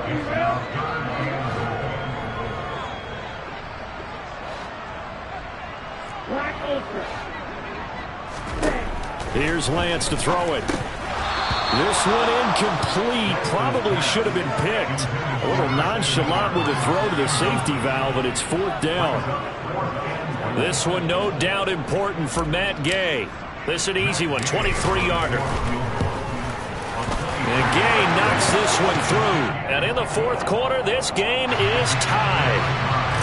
Here's Lance to throw it. This one incomplete. Probably should have been picked. A little nonchalant with the throw to the safety valve, but it's 4th down. This one no doubt important for Matt Gay. This an easy one, 23-yarder. And Gay knocks this one through. And in the 4th quarter, this game is tied.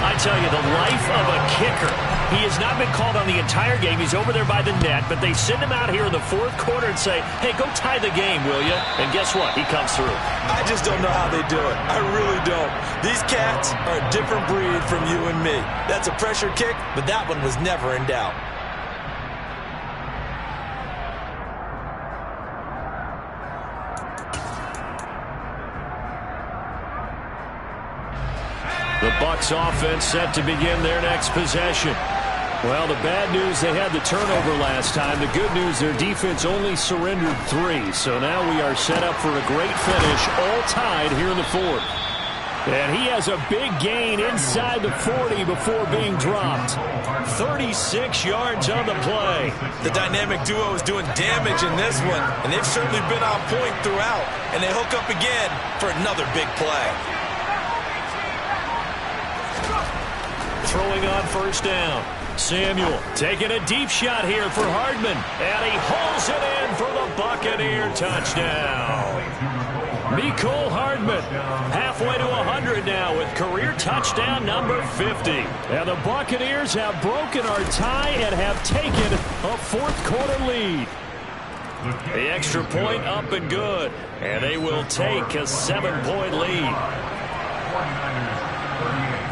I tell you, the life of a kicker. He has not been called on the entire game. He's over there by the net, but they send him out here in the 4th quarter and say, hey, go tie the game, will you? And guess what? He comes through.
I just don't know how they do it. I really don't. These cats are a different breed from you and me. That's a pressure kick, but that one was never in doubt.
The Bucs offense set to begin their next possession. Well, the bad news, they had the turnover last time. The good news, their defense only surrendered 3. So now we are set up for a great finish, all tied here in the 4th. And he has a big gain inside the 40 before being dropped. 36 yards on the play.
The dynamic duo is doing damage in this one, and they've certainly been on point throughout. And they hook up again for another big play.
Throwing on 1st down. Samuel taking a deep shot here for Hardman. And he hauls it in for the Buccaneer touchdown. Mecole Hardman halfway to 100 now with career touchdown number 50. And the Buccaneers have broken our tie and have taken a 4th quarter lead. The extra point up and good. And they will take a 7-point lead.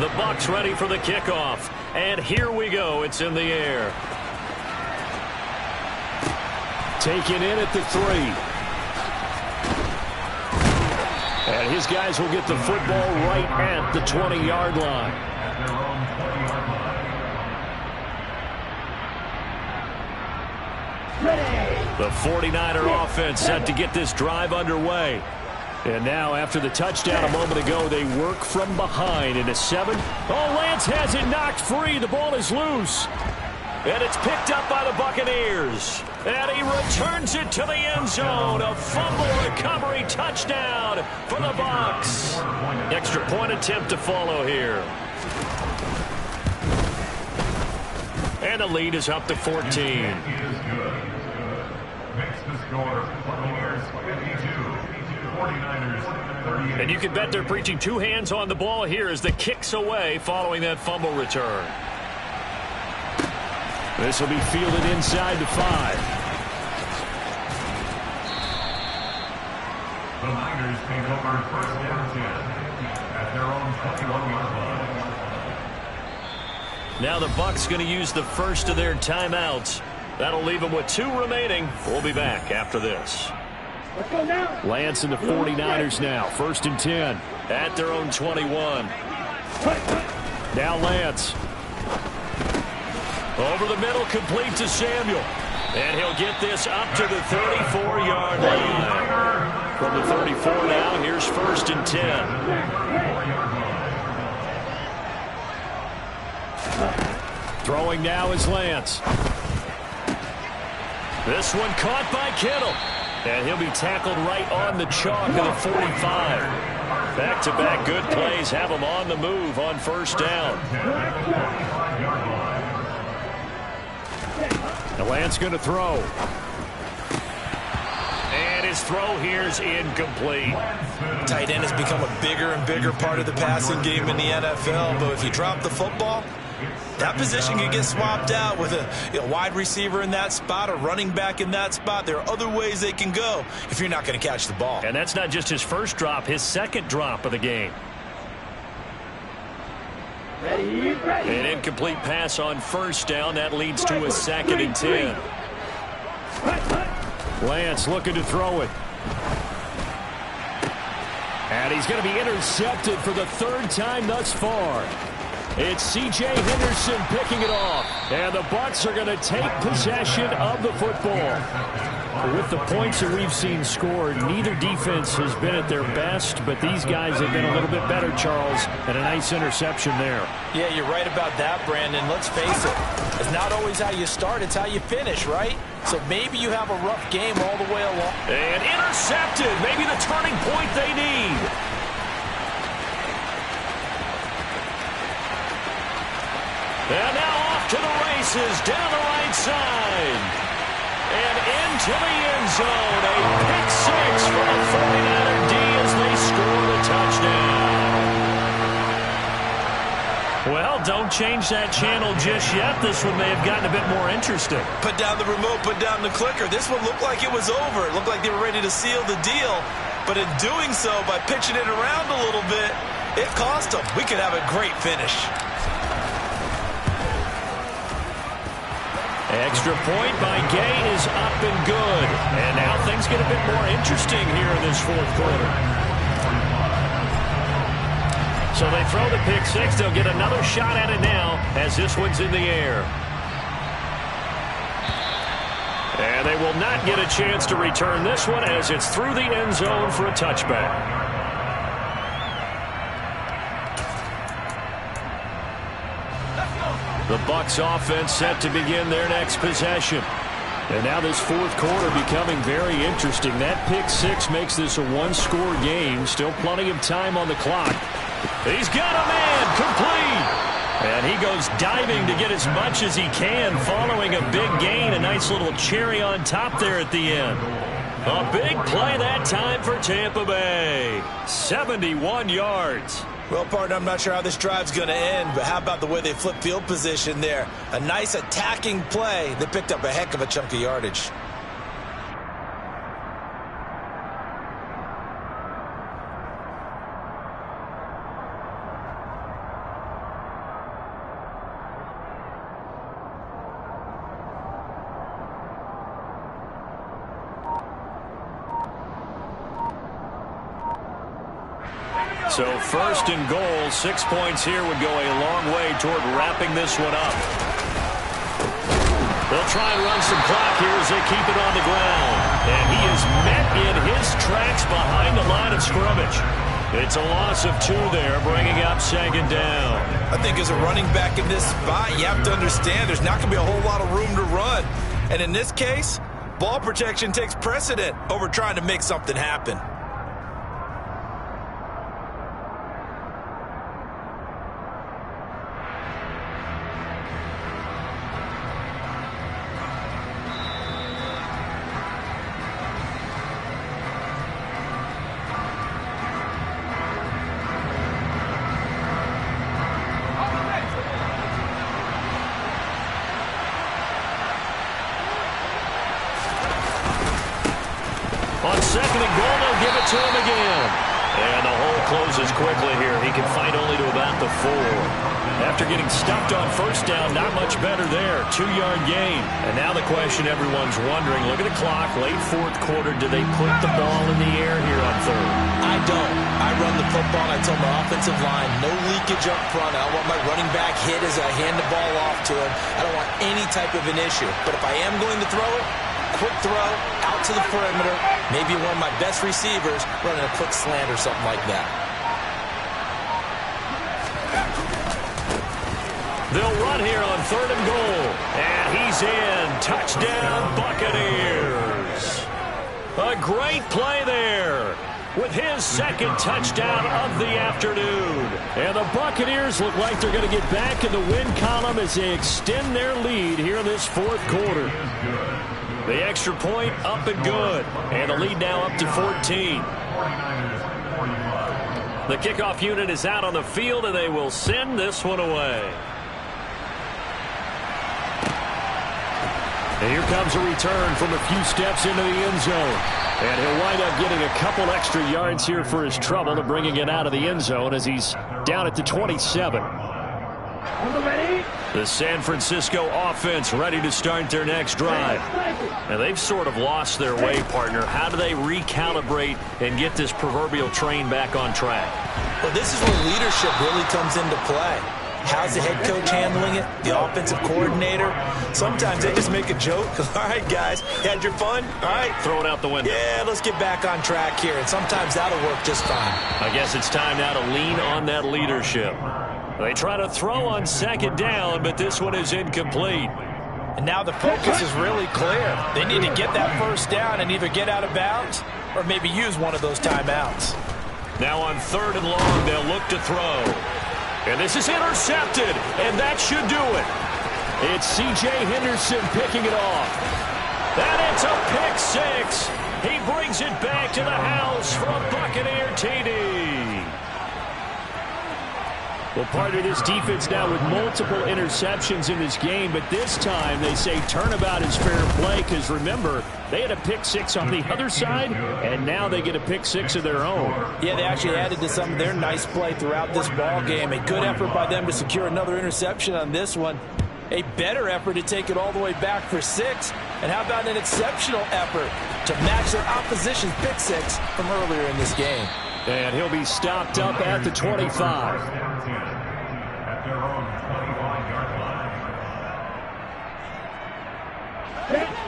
The Bucs ready for the kickoff. And here we go. It's in the air. Taken in at the 3. And his guys will get the football right at the 20-yard line. The 49er offense set to get this drive underway. And now, after the touchdown a moment ago, they work from behind in a 7. Oh, Lance has it knocked free. The ball is loose. And it's picked up by the Buccaneers. And he returns it to the end zone. A fumble recovery touchdown for the Bucs. Extra point attempt to follow here. And the lead is up to 14.
Makes the score Buccaneers 52. 49ers 38.
And you can bet they're preaching 2 hands on the ball here as the kick's away following that fumble return. This will be fielded inside the 5.
The Niners take over 1st and 10 at their own 21-yard line.
Now the Bucs going to use the first of their timeouts. That'll leave them with 2 remaining. We'll be back after this.
Let's go now.
Lance and the 49ers now. 1st and 10 at their own 21. Now Lance. Over the middle, complete to Samuel. And he'll get this up to the 34-yard line. From the 34 now, here's 1st and 10. Throwing now is Lance. This one caught by Kittle. And he'll be tackled right on the chalk of the 45. Back-to-back good plays have him on the move on 1st down. The Lance going to throw. And his throw here is incomplete.
Tight end has become a bigger and bigger part of the passing game in the NFL, but if you drop the football, that position can get swapped out with a wide receiver in that spot, a running back in that spot. There are other ways they can go if you're not going to catch the ball.
And that's not just his first drop, his second drop of the game.
Ready.
An incomplete pass on 1st down. That leads to a 2nd and 10. Lance looking to throw it. And he's going to be intercepted for the 3rd time thus far. It's C.J. Henderson picking it off. And the Bucs are going to take possession of the football. With the points that we've seen scored, neither defense has been at their best, but these guys have been a little bit better, Charles, and a nice interception there.
Yeah, you're right about that, Brandon. Let's face it. It's not always how you start, it's how you finish, right? So maybe you have a rough game all the way along.
And intercepted. Maybe the turning point they need. And now off to the races down the right side. And into the end zone. A pick six for the 49er D as they score the touchdown. Well, don't change that channel just yet. This one may have gotten a bit more interesting.
Put down the remote, put down the clicker. This one looked like it was over. It looked like they were ready to seal the deal. But in doing so, by pitching it around a little bit, it cost them. We could have a great finish.
Extra point by Gay is up and good. And now things get a bit more interesting here in this fourth quarter. So they throw the pick six. They'll get another shot at it now as this one's in the air. And they will not get a chance to return this one as it's through the end zone for a touchback. The Bucs offense set to begin their next possession. And now this fourth quarter becoming very interesting. That pick six makes this a one-score game. Still plenty of time on the clock. He's got a man complete. And he goes diving to get as much as he can following a big gain. A nice little cherry on top there at the end. A big play that time for Tampa Bay. 71 yards.
Well, partner, I'm not sure how this drive's going to end, but how about the way they flip field position there? A nice attacking play. They picked up a heck of a chunk of yardage.
So first and goal, 6 points here would go a long way toward wrapping this one up. They'll try and run some clock here as they keep it on the ground. And he is met in his tracks behind the line of scrimmage. It's a loss of 2 there, bringing up second down.
I think as a running back in this spot, you have to understand there's not going to be a whole lot of room to run. And in this case, ball protection takes precedent over trying to make something happen.
On second and goal, they'll give it to him again. And the hole closes quickly here. He can fight only to about the 4. After getting stuffed on first down, not much better there. 2-yard gain. And now the question everyone's wondering, look at the clock, late fourth quarter, do they put the ball in the air here on third?
I don't. I run the football, and I tell my offensive line, no leakage up front. I don't want my running back hit as I hand the ball off to him. I don't want any type of an issue. But if I am going to throw it, quick throw, out to the perimeter, maybe one of my best receivers running a quick slant or something like that.
They'll run here on third and goal. And he's in. Touchdown, Buccaneers. A great play there with his second touchdown of the afternoon. And the Buccaneers look like they're going to get back in the win column as they extend their lead here in this fourth quarter. The extra point up and good. And the lead now up to 14. The kickoff unit is out on the field, and they will send this one away. And here comes a return from a few steps into the end zone. And he'll wind up getting a couple extra yards here for his trouble to bringing it out of the end zone as he's down at the 27. The San Francisco offense ready to start their next drive. And they've sort of lost their way, partner. How do they recalibrate and get this proverbial train back on track?
Well, this is where leadership really comes into play. How's the head coach handling it? The offensive coordinator? Sometimes they just make a joke. All right, guys, you had your fun? All right.
Throw it out the window.
Yeah, let's get back on track here, and sometimes that'll work just fine.
I guess it's time now to lean on that leadership. They try to throw on second down, but this one is incomplete.
And now the focus is really clear. They need to get that first down and either get out of bounds or maybe use one of those timeouts.
Now on 3rd and long, they'll look to throw. And this is intercepted, and that should do it. It's C.J. Henderson picking it off. And it's a pick six. He brings it back to the house for a Buccaneer TD. Well, part of this defense now with multiple interceptions in this game, but this time they say turnabout is fair play because, remember, they had a pick six on the other side, and now they get a pick six of their own.
Yeah, they actually added to some of their nice play throughout this ball game. A good effort by them to secure another interception on this one. A better effort to take it all the way back for 6. And how about an exceptional effort to match their opposition's pick six from earlier in this game.
And he'll be stopped up at the 25.
At their own 25-yard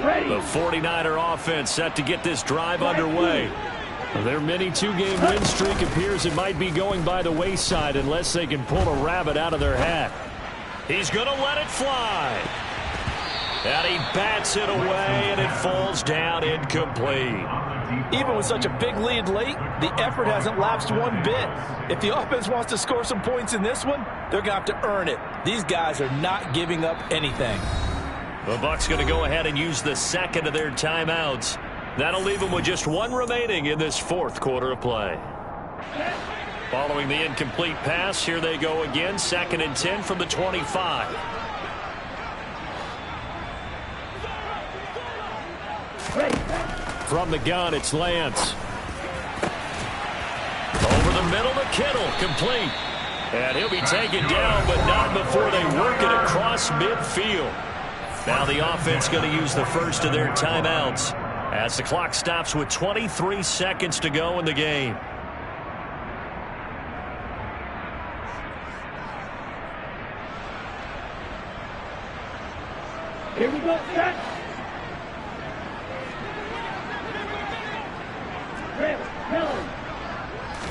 line.
The 49er offense set to get this drive underway. Their mini 2-game win streak appears it might be going by the wayside unless they can pull a rabbit out of their hat. He's going to let it fly. And he bats it away, and it falls down incomplete.
Even with such a big lead late, the effort hasn't lapsed one bit. If the offense wants to score some points in this one, they're going to have to earn it. These guys are not giving up anything.
The Bucs going to go ahead and use the second of their timeouts. That'll leave them with just one remaining in this 4th quarter of play. Following the incomplete pass, here they go again. 2nd and 10 from the 25. From the gun, it's Lance. Over the middle to Kittle, complete. And he'll be taken down, but not before they work it across midfield. Now the offense going to use the first of their timeouts as the clock stops with 23 seconds to go in the game.
Here we go, set.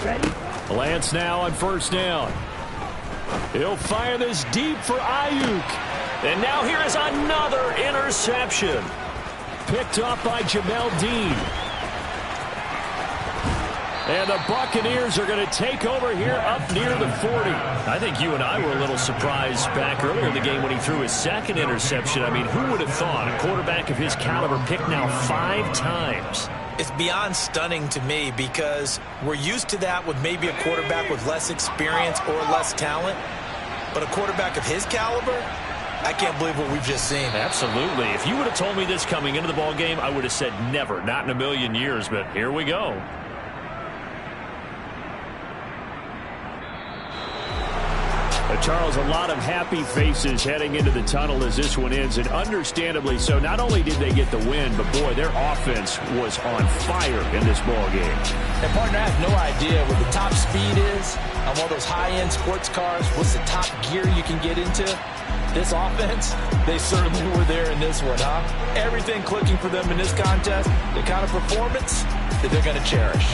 Ready?
Lance now on 1st down. He'll fire this deep for Ayuk. And now here is another interception. Picked off by Jamel Dean. And the Buccaneers are going to take over here up near the 40. I think you and I were a little surprised back earlier in the game when he threw his 2nd interception. I mean, who would have thought a quarterback of his caliber picked now 5 times?
It's beyond stunning to me because we're used to that with maybe a quarterback with less experience or less talent. But a quarterback of his caliber, I can't believe what we've just seen.
Absolutely. If you would have told me this coming into the ball game, I would have said never, not in a million years. But here we go. Charles, a lot of happy faces heading into the tunnel as this one ends, and understandably so. Not only did they get the win, but, boy, their offense was on fire in this ball game.
And, partner, I have no idea what the top speed is on one of those high-end sports cars. What's the top gear you can get into? This offense, they certainly were there in this one, huh? Everything clicking for them in this contest, the kind of performance that they're going to cherish.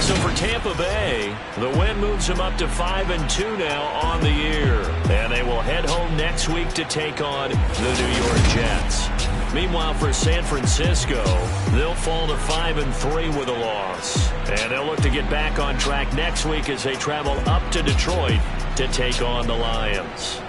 So for Tampa Bay, the win moves them up to 5-2 now on the year. And they will head home next week to take on the New York Jets. Meanwhile, for San Francisco, they'll fall to 5-3 with a loss. And they'll look to get back on track next week as they travel up to Detroit to take on the Lions.